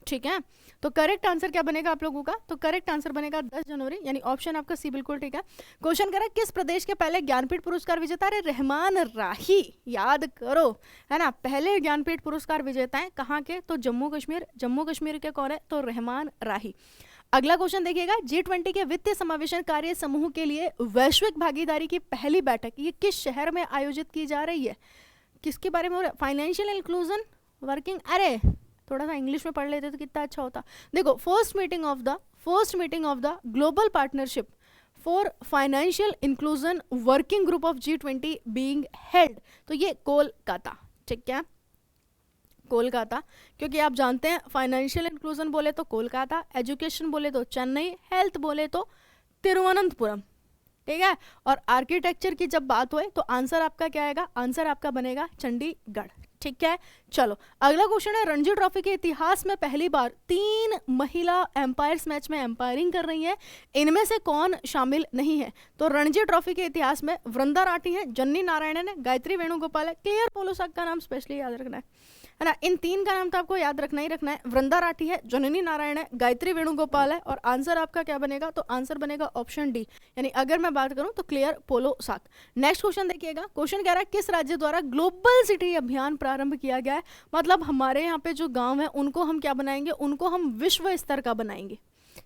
ठीक है। तो करेक्ट आंसर क्या बनेगा आप लोगों का, तो करेक्ट आंसर बनेगा 10 जनवरी, यानी ऑप्शन आपका सी बिल्कुल ठीक है। क्वेश्चन करा किस प्रदेश के पहले ज्ञानपीठ पुरस्कार विजेता, अरे रहमान राही, याद करो, है ना, पहले ज्ञानपीठ पुरस्कार विजेता है कहाँ के, तो जम्मू कश्मीर के कौन है, तो रहमान राही। अगला क्वेश्चन देखिएगा, G20 के वित्तीय समावेशन कार्य समूह के लिए वैश्विक भागीदारी की पहली बैठक ये किस शहर में आयोजित की जा रही है, किसके बारे में हो रहा है, फाइनेंशियल इंक्लूजन वर्किंग, अरे थोड़ा सा इंग्लिश में पढ़ लेते तो कितना अच्छा होता। देखो, first meeting of the global partnership for financial inclusion working group of G20 being held, तो ये कोलकाता, ठीक है, कोलकाता, क्योंकि आप जानते हैं फाइनेंशियल इंक्लूजन बोले तो कोलकाता, एजुकेशन बोले तो चेन्नई, हेल्थ बोले तो तिरुवनंतपुरम, ठीक है। और आर्किटेक्चर की जब बात हुए तो आंसर आपका क्या आएगा, आंसर आपका बनेगा चंडीगढ़, ठीक है। चलो अगला क्वेश्चन है, रणजी ट्रॉफी के इतिहास में पहली बार 3 महिला एम्पायर्स मैच में एम्पायरिंग कर रही हैं, इनमें से कौन शामिल नहीं है, तो रणजी ट्रॉफी के इतिहास में वृंदा राठी है, जन्नी नारायणन है, गायत्री वेणुगोपाल है, क्लियर पोलोसाक का नाम स्पेशली याद रखना है ना, इन 3 का नाम तो आपको याद रखना ही रखना है, वृंदा राठी है, जननी नारायण है, गायत्री वेणुगोपाल है, और आंसर आपका क्या बनेगा, तो आंसर बनेगा ऑप्शन डी, यानी अगर मैं बात करूं तो क्लियर पोलोसाक। नेक्स्ट क्वेश्चन देखिएगा, क्वेश्चन कह रहा है किस राज्य द्वारा ग्लोबल सिटी अभियान प्रारंभ किया गया है, मतलब हमारे यहाँ पे जो गांव है उनको हम क्या बनाएंगे, उनको हम विश्व स्तर का बनाएंगे,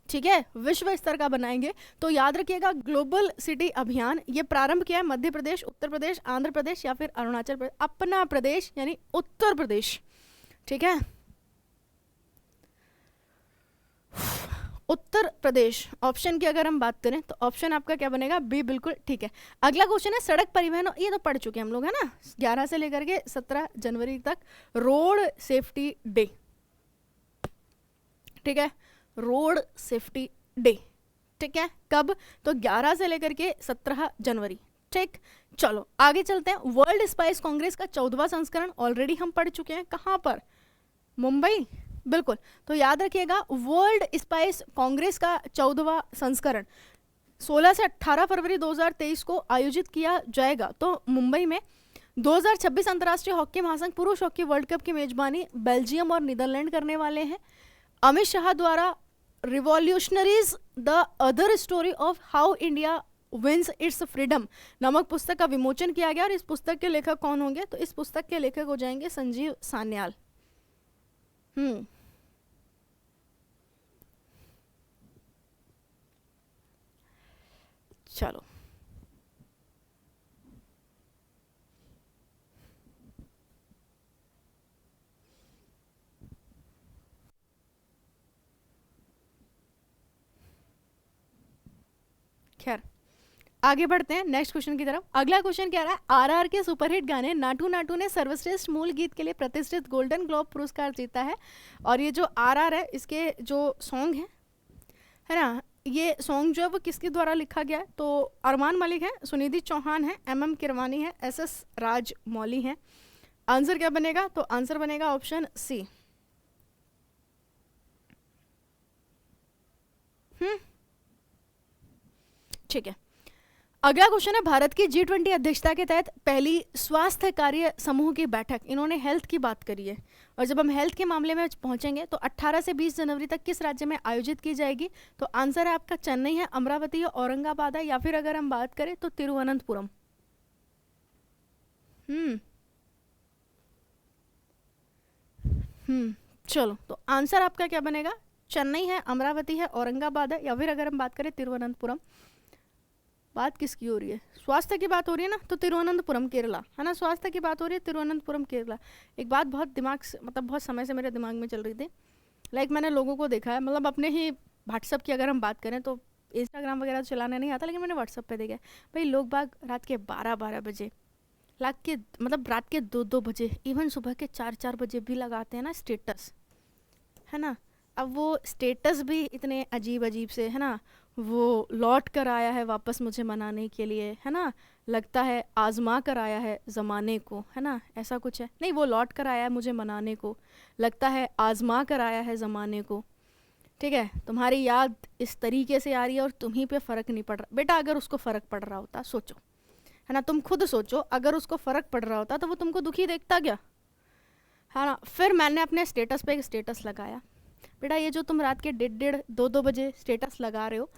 ठीक है, विश्व स्तर का बनाएंगे। तो याद रखिएगा ग्लोबल सिटी अभियान ये प्रारंभ किया है मध्य प्रदेश, उत्तर प्रदेश, आंध्र प्रदेश या फिर अरुणाचल प्रदेश, अपना प्रदेश यानी उत्तर प्रदेश, ठीक है, उत्तर प्रदेश। ऑप्शन की अगर हम बात करें तो ऑप्शन आपका क्या बनेगा, बी बिल्कुल ठीक है। अगला क्वेश्चन है सड़क परिवहन, ये तो पढ़ चुके हैं हम लोग, है ना, 11 से लेकर के 17 जनवरी तक रोड सेफ्टी डे, ठीक है, रोड सेफ्टी डे, ठीक है, कब, तो 11 से लेकर के 17 जनवरी, ठीक। चलो आगे चलते हैं, वर्ल्ड स्पाइस कांग्रेस का 14वां संस्करण ऑलरेडी हम पढ़ चुके हैं, कहाँ पर, मुंबई, बिल्कुल। तो याद रखिएगा वर्ल्ड स्पाइस कांग्रेस का 14वां संस्करण 16 से 18 फरवरी 2023 को आयोजित किया जाएगा, तो मुंबई में। 2026 अंतर्राष्ट्रीय हॉकी महासंघ पुरुष हॉकी वर्ल्ड कप की मेजबानी बेल्जियम और नीदरलैंड करने वाले हैं। अमित शाह द्वारा revolutionaries the other story of how India wins its freedom नामक पुस्तक का विमोचन किया गया, और इस पुस्तक के लेखक कौन होंगे, तो इस पुस्तक के लेखक हो जाएंगे संजीव सान्याल। चलो खैर आगे बढ़ते हैं नेक्स्ट क्वेश्चन की तरफ। अगला क्वेश्चन क्या रहा है, आरआर के सुपरहिट गाने नाटू नाटू ने सर्वश्रेष्ठ मूल गीत के लिए प्रतिष्ठित गोल्डन ग्लोब पुरस्कार जीता है, और ये जो आरआर है इसके जो सॉन्ग है ना, ये सॉन्ग जो है वो किसके द्वारा लिखा गया है, तो अरमान मलिक है, सुनिधि चौहान है, एम किरवानी है, एस राज मौली है। आंसर क्या बनेगा, तो आंसर बनेगा ऑप्शन सी। ठीक है, अगला क्वेश्चन है भारत की G20 अध्यक्षता के तहत पहली स्वास्थ्य कार्य समूह की बैठक, इन्होंने हेल्थ की बात करी है, और जब हम हेल्थ के मामले में पहुंचेंगे तो 18 से 20 जनवरी तक किस राज्य में आयोजित की जाएगी, तो आंसर है आपका चेन्नई है, अमरावती है, औरंगाबाद है, या फिर अगर हम बात करें तो तिरुवनंतपुरम। चलो तो आंसर आपका क्या बनेगा, चेन्नई है, अमरावती है, औरंगाबाद है, या फिर अगर हम बात करें तिरुवनंतपुरम। बात किसकी हो रही है? स्वास्थ्य की बात हो रही है ना, तो तिरुवनंतपुरम केरला है ना, स्वास्थ्य की बात हो रही है, तिरुवनंतपुरम केरला। एक बात बहुत दिमाग से, मतलब बहुत समय से मेरे दिमाग में चल रही थी। मैंने लोगों को देखा है, मतलब अपने ही व्हाट्सअप की अगर हम बात करें तो इंस्टाग्राम वगैरह तो चलाना नहीं आता, लेकिन मैंने व्हाट्सअप पे देखा है भाई, लोग बाग रात के 12-12 बजे, रात के 2-2 बजे, इवन सुबह के 4-4 बजे भी लगाते हैं ना स्टेटस, है ना। अब वो स्टेटस भी इतने अजीब अजीब से, है ना, वो लौट कर आया है वापस मुझे मनाने के लिए, है ना, लगता है आजमा कर आया है ज़माने को, है ना, ऐसा कुछ है। नहीं, वो लौट कर आया है मुझे मनाने को, लगता है आजमा कर आया है ज़माने को। ठीक है, तुम्हारी याद इस तरीके से आ रही है और तुम्हीं पे फ़र्क नहीं पड़ रहा। बेटा अगर उसको फ़र्क पड़ रहा होता, सोचो, है ना, तुम खुद सोचो, अगर उसको फ़र्क पड़ रहा होता तो वो तुमको दुखी देखता क्या, है ना। फिर मैंने अपने स्टेटस पे एक स्टेटस लगाया, बेटा ये जो तुम रात के 1:30-2-2 बजे स्टेटस लगा रहे हो,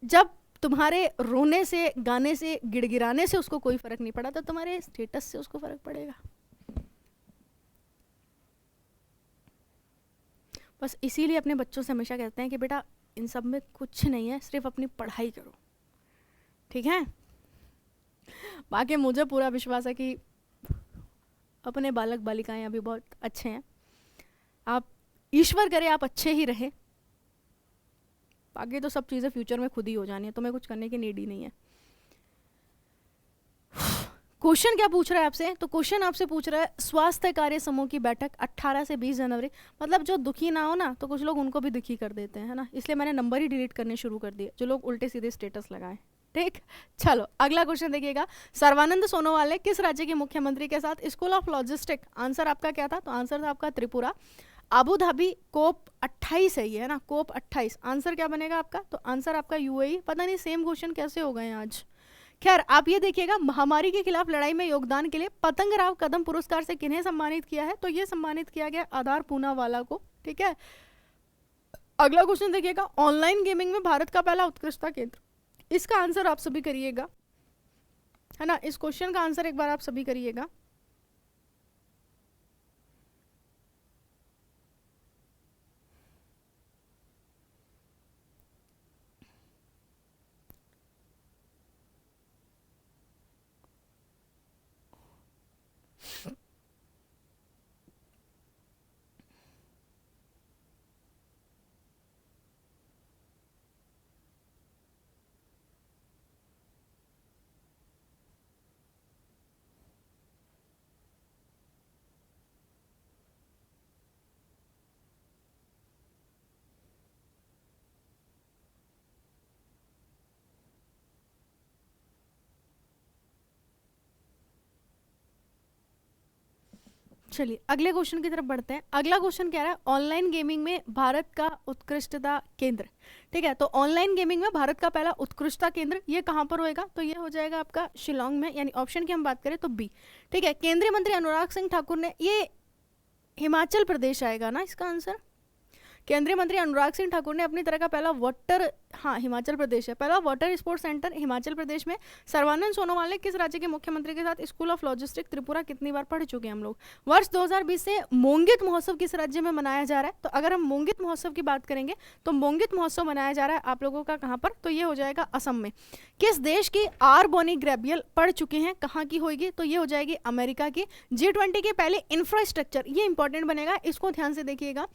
जब तुम्हारे रोने से, गाने से, गिड़गिड़ाने से उसको कोई फ़र्क नहीं पड़ा, तो तुम्हारे स्टेटस से उसको फ़र्क पड़ेगा। बस इसीलिए अपने बच्चों से हमेशा कहते हैं कि बेटा इन सब में कुछ नहीं है, सिर्फ अपनी पढ़ाई करो, ठीक है। बाकी मुझे पूरा विश्वास है कि अपने बालक बालिकाएं अभी बहुत अच्छे हैं। आप, ईश्वर करे आप अच्छे ही रहे, बाकी तो सब चीज़ें फ्यूचर में खुद ही हो जानी है, तुम्हें कुछ करने की नीड ही नहीं है। क्वेश्चन क्या पूछ रहा है आपसे? तो क्वेश्चन आपसे पूछ रहा है स्वास्थ्य कार्य समूह की बैठक 18 से 20 जनवरी। मतलब जो दुखी ना हो ना, तो कुछ लोग उनको भी दुखी कर देते हैं, है ना, इसलिए मैंने नंबर ही डिलीट करने शुरू कर दिए जो लोग उल्टे सीधे स्टेटस लगाएं। ठीक, चलो अगला क्वेश्चन देखिएगा। सर्बानंद सोनोवाल ने किस राज्य के मुख्यमंत्री के साथ स्कूल ऑफ लॉजिस्टिक, आंसर आपका क्या था? तो आंसर था आपका त्रिपुरा। अबू धाबी कोप 28 है ये, है ना, कोप 28। आंसर क्या बनेगा आपका? तो आंसर आपका यूएई। पता नहीं सेम क्वेश्चन कैसे हो गए आज। खैर आप ये देखिएगा, महामारी के खिलाफ लड़ाई में योगदान के लिए पतंगराव कदम पुरस्कार से किन्हें सम्मानित किया है? तो ये सम्मानित किया गया आधार पूनावाला को। ठीक है, अगला क्वेश्चन देखिएगा, ऑनलाइन गेमिंग में भारत का पहला उत्कृष्टता केंद्र, इसका आंसर आप सभी करिएगा, है ना, इस क्वेश्चन का आंसर एक बार आप सभी करिएगा। चलिए अगले क्वेश्चन की तरफ बढ़ते हैं। अगला क्वेश्चन कह रहा है ऑनलाइन गेमिंग में भारत का उत्कृष्टता केंद्र। ठीक है, तो ऑनलाइन गेमिंग में भारत का पहला उत्कृष्टता केंद्र ये कहाँ पर होएगा? तो ये हो जाएगा आपका शिलोंग में, यानी ऑप्शन की हम बात करें तो बी। ठीक है, केंद्रीय मंत्री अनुराग सिंह ठाकुर ने, ये हिमाचल प्रदेश आएगा ना इसका आंसर। केंद्रीय मंत्री अनुराग सिंह ठाकुर ने अपनी तरह का पहला वाटर, हाँ हिमाचल प्रदेश है, पहला water sports centre Himachal Pradesh में। सर्बानंद सोनोवाल ने किस राज्य के मुख्यमंत्री के साथ स्कूल ऑफ लॉजिस्टिक त्रिपुरा, कितनी बार पढ़ चुके हैं हम लोग। वर्ष 2020 से मोंगित महोत्सव किस राज्य में मनाया जा रहा है? तो अगर हम मोंगित महोत्सव की बात करेंगे तो मोंगित महोत्सव मनाया जा रहा है आप लोगों का कहाँ पर? तो ये हो जाएगा असम में। किस देश की आर बोनी ग्रेबियल पढ़ चुके हैं, कहाँ की होगी? तो ये हो जाएगी अमेरिका की। G20 की पहले इंफ्रास्ट्रक्चर, ये इंपॉर्टेंट बनेगा, इसको ध्यान से देखिएगा।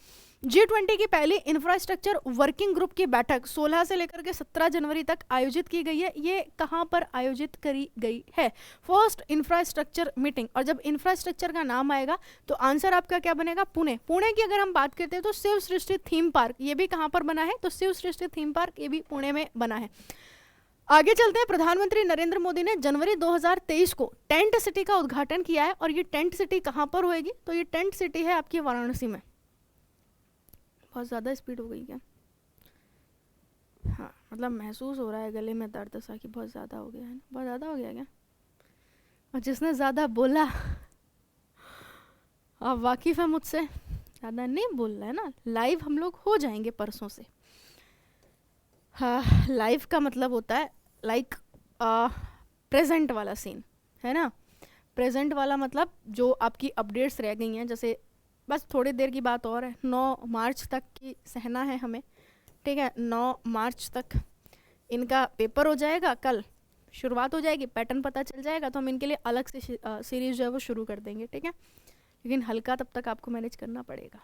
G20 की पहली इंफ्रास्ट्रक्चर वर्किंग ग्रुप की बैठक 16 से लेकर के 17 जनवरी तक आयोजित की गई है। ये कहाँ पर आयोजित करी गई है? First infrastructure meeting. और जब इंफ्रास्ट्रक्चर का नाम आएगा तो आंसर आपका क्या बनेगा? पुणे। पुणे की अगर हम बात करते हैं तो शिव सृष्टि थीम पार्क, ये भी कहाँ पर बना है? तो शिव सृष्टि थीम पार्क ये भी पुणे में बना है। आगे चलते हैं। प्रधानमंत्री नरेंद्र मोदी ने जनवरी 2023 को टेंट सिटी का उद्घाटन किया है, और ये टेंट सिटी कहाँ पर होएगी? तो ये टेंट सिटी है आपकी वाराणसी में। बहुत ज़्यादा स्पीड हो गई क्या? हाँ, मतलब महसूस हो रहा है गले में दर्द सा कि बहुत ज़्यादा हो गया है ना, बहुत ज़्यादा हो गया क्या? और जिसने ज़्यादा बोला, आप वाकिफ़ है मुझसे, ज़्यादा नहीं बोल रहा है ना। लाइव हम लोग हो जाएंगे परसों से। हाँ, लाइव का मतलब होता है लाइक प्रेजेंट वाला सीन, है ना। प्रेजेंट वाला मतलब जो आपकी अपडेट्स रह गई हैं, जैसे बस थोड़ी देर की बात और है, 9 मार्च तक की सहना है हमें। ठीक है, 9 मार्च तक इनका पेपर हो जाएगा, कल शुरुआत हो जाएगी, पैटर्न पता चल जाएगा, तो हम इनके लिए अलग से सीरीज जो है वो शुरू कर देंगे, ठीक है। लेकिन हल्का तब तक आपको मैनेज करना पड़ेगा,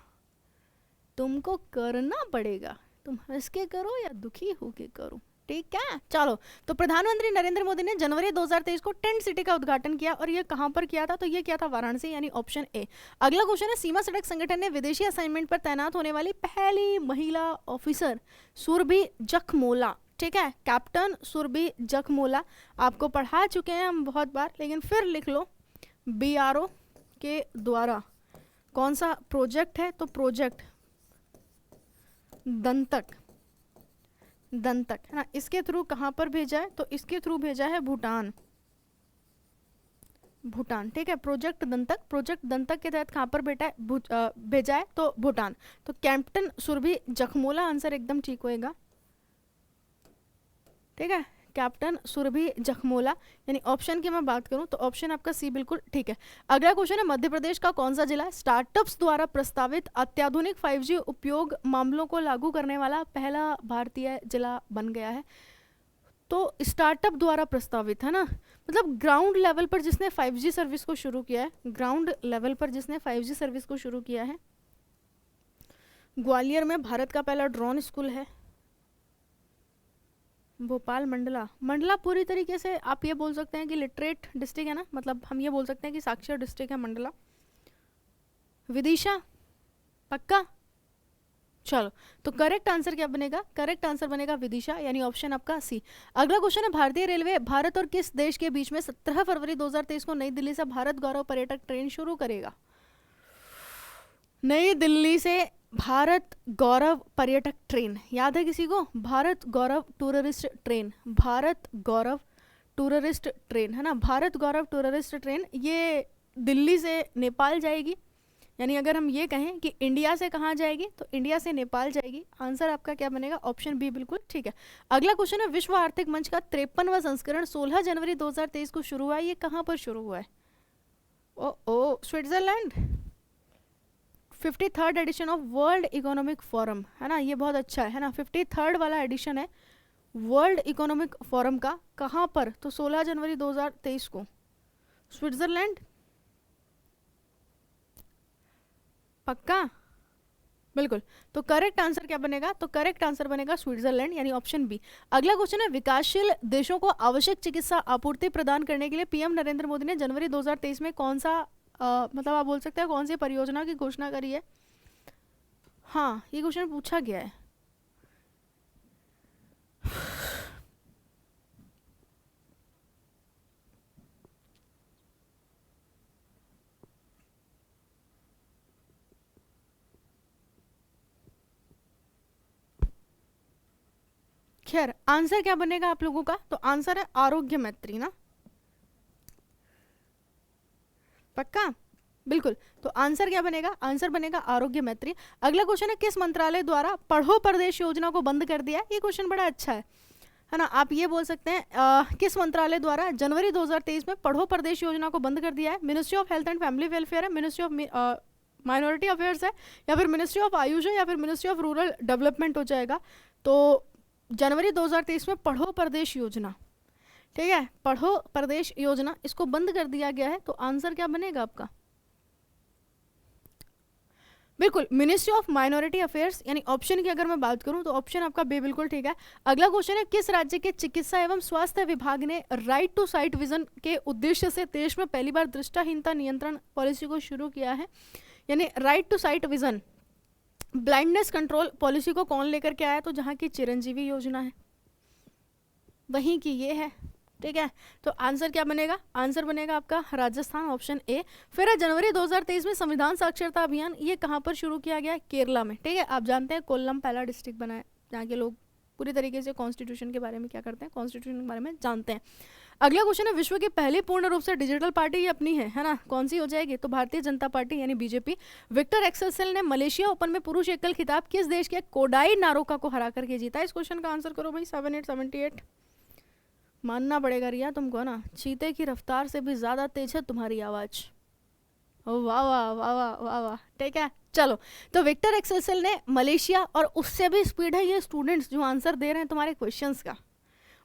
तुमको करना पड़ेगा, तुम हंस के करो या दुखी होके करो, ठीक है। चलो, तो प्रधानमंत्री नरेंद्र मोदी ने जनवरी 2023 को टेंट सिटी का उद्घाटन किया, और ये कहाँ पर किया था, तो ये किया था वाराणसी, यानी ऑप्शन ए। अगला क्वेश्चन है, सीमा सड़क संगठन ने विदेशी असाइनमेंट पर तैनात होने वाली पहली महिला ऑफिसर सुरभि जखमोला, ठीक है, कैप्टन सुरभि जखमोला, आपको पढ़ा चुके हैं हम बहुत बार, लेकिन फिर लिख लो, BRO के द्वारा कौन सा प्रोजेक्ट है, तो प्रोजेक्ट दंतक, दंतक है ना, इसके थ्रू कहाँ पर भेजा है, तो इसके थ्रू भेजा है भूटान, भूटान, ठीक है। प्रोजेक्ट दंतक के तहत कहाँ पर भेजा है, तो भूटान। तो कैप्टन सुरभि जखमोला आंसर एकदम ठीक होएगा, ठीक है, कैप्टन सुरभि जखमोला, यानी ऑप्शन की मैं बात करूं तो ऑप्शन आपका सी बिल्कुल ठीक है। अगला क्वेश्चन है, मध्य प्रदेश का कौन सा जिला स्टार्टअप्स द्वारा प्रस्तावित अत्याधुनिक 5G उपयोग मामलों को लागू करने वाला पहला भारतीय जिला बन गया है, तो स्टार्टअप द्वारा प्रस्तावित है ना, मतलब ग्राउंड लेवल पर जिसने 5G सर्विस को शुरू किया है, ग्राउंड लेवल पर जिसने 5G सर्विस को शुरू किया है, ग्वालियर में भारत का पहला ड्रोन स्कूल है, भोपाल मंडला पूरी तरीके से आप ये बोल सकते हैं कि लिटरेट डिस्ट्रिक्ट है ना, मतलब हम ये बोल सकते हैं कि साक्षर डिस्ट्रिक्ट है मंडला। विदिशा पक्का, चलो, तो करेक्ट आंसर क्या बनेगा, करेक्ट आंसर बनेगा विदिशा, यानी ऑप्शन आपका सी। अगला क्वेश्चन है, भारतीय रेलवे भारत और किस देश के बीच में 17 फरवरी 2023 को नई दिल्ली से भारत गौरव पर्यटक ट्रेन शुरू करेगा। नई दिल्ली से भारत गौरव पर्यटक ट्रेन, याद है किसी को, भारत गौरव टूरिस्ट ट्रेन, भारत गौरव टूरिस्ट ट्रेन है ना, भारत गौरव टूरिस्ट ट्रेन, ये दिल्ली से नेपाल जाएगी, यानी अगर हम ये कहें कि इंडिया से कहाँ जाएगी, तो इंडिया से नेपाल जाएगी, आंसर आपका क्या बनेगा, ऑप्शन बी बिल्कुल ठीक है। अगला क्वेश्चन है, विश्व आर्थिक मंच का 53वां संस्करण 16 जनवरी 2023 को शुरू हुआ है, ये कहाँ पर शुरू हुआ है, ओ Switzerland, 53rd edition of World Economic Forum है ना, ये बहुत अच्छा है ना, 53rd वाला एडिशन है वर्ल्ड इकोनॉमिक फोरम का, कहाँ पर, तो 16 जनवरी 2023 को, स्विट्जरलैंड पक्का, बिल्कुल, तो करेक्ट आंसर क्या बनेगा, तो करेक्ट आंसर बनेगा स्विट्जरलैंड, यानी ऑप्शन बी। अगला क्वेश्चन है, विकासशील देशों को आवश्यक चिकित्सा आपूर्ति प्रदान करने के लिए पीएम नरेंद्र मोदी ने जनवरी 2023 में कौन सा मतलब आप बोल सकते हैं कौन सी परियोजना की घोषणा करी है। हाँ, ये क्वेश्चन पूछा गया है, खैर आंसर क्या बनेगा आप लोगों का, तो आंसर है आरोग्य मैत्री ना, पक्का, बिल्कुल, तो आंसर क्या बनेगा, आंसर बनेगा आरोग्य मैत्री। अगला क्वेश्चन है, किस मंत्रालय द्वारा पढ़ो प्रदेश योजना को बंद कर दिया, ये क्वेश्चन बड़ा अच्छा है ना, आप ये बोल सकते हैं किस मंत्रालय द्वारा जनवरी 2023 में पढ़ो प्रदेश योजना को बंद कर दिया है। Ministry of health and family welfare है, मिनिस्ट्री ऑफ माइनॉरिटी अफेयर्स है, या फिर मिनिस्ट्री ऑफ आयुष है, या फिर मिनिस्ट्री ऑफ रूरल डेवलपमेंट हो जाएगा। तो जनवरी 2023 में पढ़ो प्रदेश योजना, ठीक है, पढ़ो प्रदेश योजना, इसको बंद कर दिया गया है, तो आंसर क्या बनेगा आपका, बिल्कुल मिनिस्ट्री ऑफ माइनॉरिटी अफेयर्स, यानी ऑप्शन की अगर मैं बात करूं तो ऑप्शन आपका बी बिल्कुल ठीक है। अगला क्वेश्चन है, किस राज्य के चिकित्सा एवं स्वास्थ्य विभाग ने राइट टू साइट विजन के उद्देश्य से देश में पहली बार दृष्टिहीनता नियंत्रण पॉलिसी को शुरू किया है, यानी right to sight vision blindness control policy को कौन लेकर के आया, तो जहाँ की चिरंजीवी योजना है वहीं की ये है, ठीक है, तो आंसर क्या बनेगा, आंसर बनेगा आपका राजस्थान, ऑप्शन ए। फिर है जनवरी 2023 में संविधान साक्षरता अभियान, ये कहाँ पर शुरू किया गया, केरला में, ठीक है, आप जानते हैं कोल्लम पहला डिस्ट्रिक्ट बना है जहाँ के लोग पूरी तरीके से कॉन्स्टिट्यूशन के बारे में क्या करते हैं, कॉन्स्टिट्यूशन के बारे में जानते हैं। अगला क्वेश्चन है, विश्व की पहली पूर्ण रूप से डिजिटल पार्टी ये अपनी है ना, कौन सी हो जाएगी, तो भारतीय जनता पार्टी यानी बीजेपी। विक्टर एक्सेलसेल ने मलेशिया ओपन में पुरुष एकल खिताब किस देश के कोडाई नारोका को हरा करके जीता, इस क्वेश्चन का आंसर करो भाई, 7878, मानना पड़ेगा रिया तुमको ना, चीते की रफ्तार से भी ज्यादा तेज है तुम्हारी आवाज, वाह वाह वाह वाह वाह वाह, ठीक है, चलो, तो विक्टर एक्सेलसेल ने मलेशिया, और उससे भी स्पीड है ये स्टूडेंट्स जो आंसर दे रहे हैं तुम्हारे क्वेश्चंस का,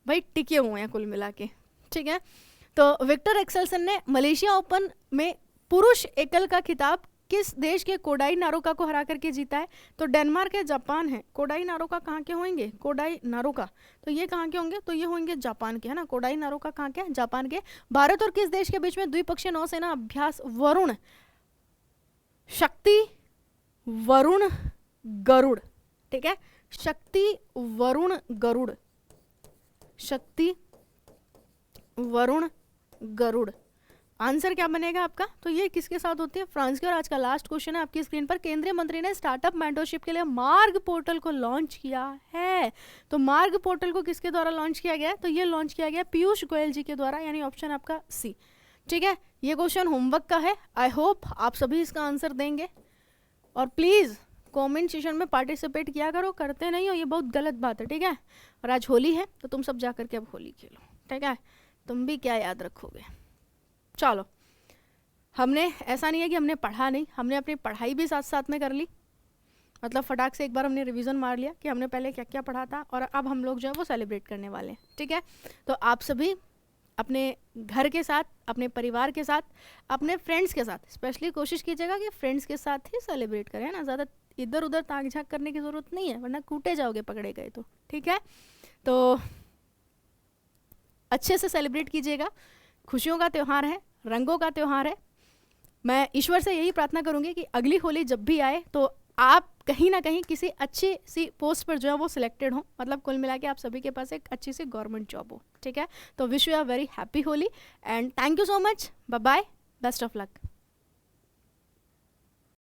भाई टिके हुए हैं कुल मिला के, ठीक है। तो विक्टर एक्सेल्सन ने मलेशिया ओपन में पुरुष एकल का खिताब किस देश के कोडाई नारोका को हरा करके जीता है? तो डेनमार्क है, जापान है। कोडाई नारोका कहाँ के होंगे? कोडाई नारोका, तो ये कहाँ के होंगे? तो ये होंगे जापान के, है ना। कोडाई नारोका कहाँ के? जापान के। भारत और किस देश के बीच में द्विपक्षीय नौसेना अभ्यास वरुण शक्ति वरुण गरुड़, ठीक है, शक्ति वरुण गरुड़, शक्ति वरुण गरुड़। आंसर क्या बनेगा आपका? तो ये किसके साथ होती है? फ्रांस के। और आज का लास्ट क्वेश्चन है आपकी स्क्रीन पर, केंद्रीय मंत्री ने स्टार्टअप मेंटरशिप के लिए मार्ग पोर्टल को लॉन्च किया है। तो मार्ग पोर्टल को किसके द्वारा लॉन्च किया गया? तो ये लॉन्च किया गया पीयूष गोयल जी के द्वारा, यानी ऑप्शन आपका सी, ठीक है। ये क्वेश्चन होमवर्क का है, आई होप आप सभी इसका आंसर देंगे। और प्लीज़ कमेंट सेशन में पार्टिसिपेट किया करो, करते नहीं हो ये बहुत गलत बात है, ठीक है। और आज होली है तो तुम सब जा करके अब होली खेलो, ठीक है। तुम भी क्या याद रखोगे। चलो, हमने ऐसा नहीं है कि हमने पढ़ा नहीं, हमने अपनी पढ़ाई भी साथ साथ में कर ली, मतलब फटाक से एक बार हमने रिवीजन मार लिया कि हमने पहले क्या क्या पढ़ा था, और अब हम लोग जो है वो सेलिब्रेट करने वाले हैं, ठीक है। तो आप सभी अपने घर के साथ, अपने परिवार के साथ, अपने फ्रेंड्स के साथ स्पेशली कोशिश कीजिएगा कि फ्रेंड्स के साथ ही सेलिब्रेट करें, ना ज़्यादा इधर उधर ताक झाँक करने की ज़रूरत नहीं है, वरना कूटे जाओगे पकड़े गए तो, ठीक है। तो अच्छे से सेलिब्रेट कीजिएगा, खुशियों का त्यौहार है, रंगों का त्यौहार है। मैं ईश्वर से यही प्रार्थना करूंगी कि अगली होली जब भी आए तो आप कहीं ना कहीं किसी अच्छी सी पोस्ट पर जो है वो सिलेक्टेड हो, मतलब कुल मिला के आप सभी के पास एक अच्छी सी गवर्नमेंट जॉब हो, ठीक है। तो wish you a very happy Holi and thank you so much, bye bye, best of luck.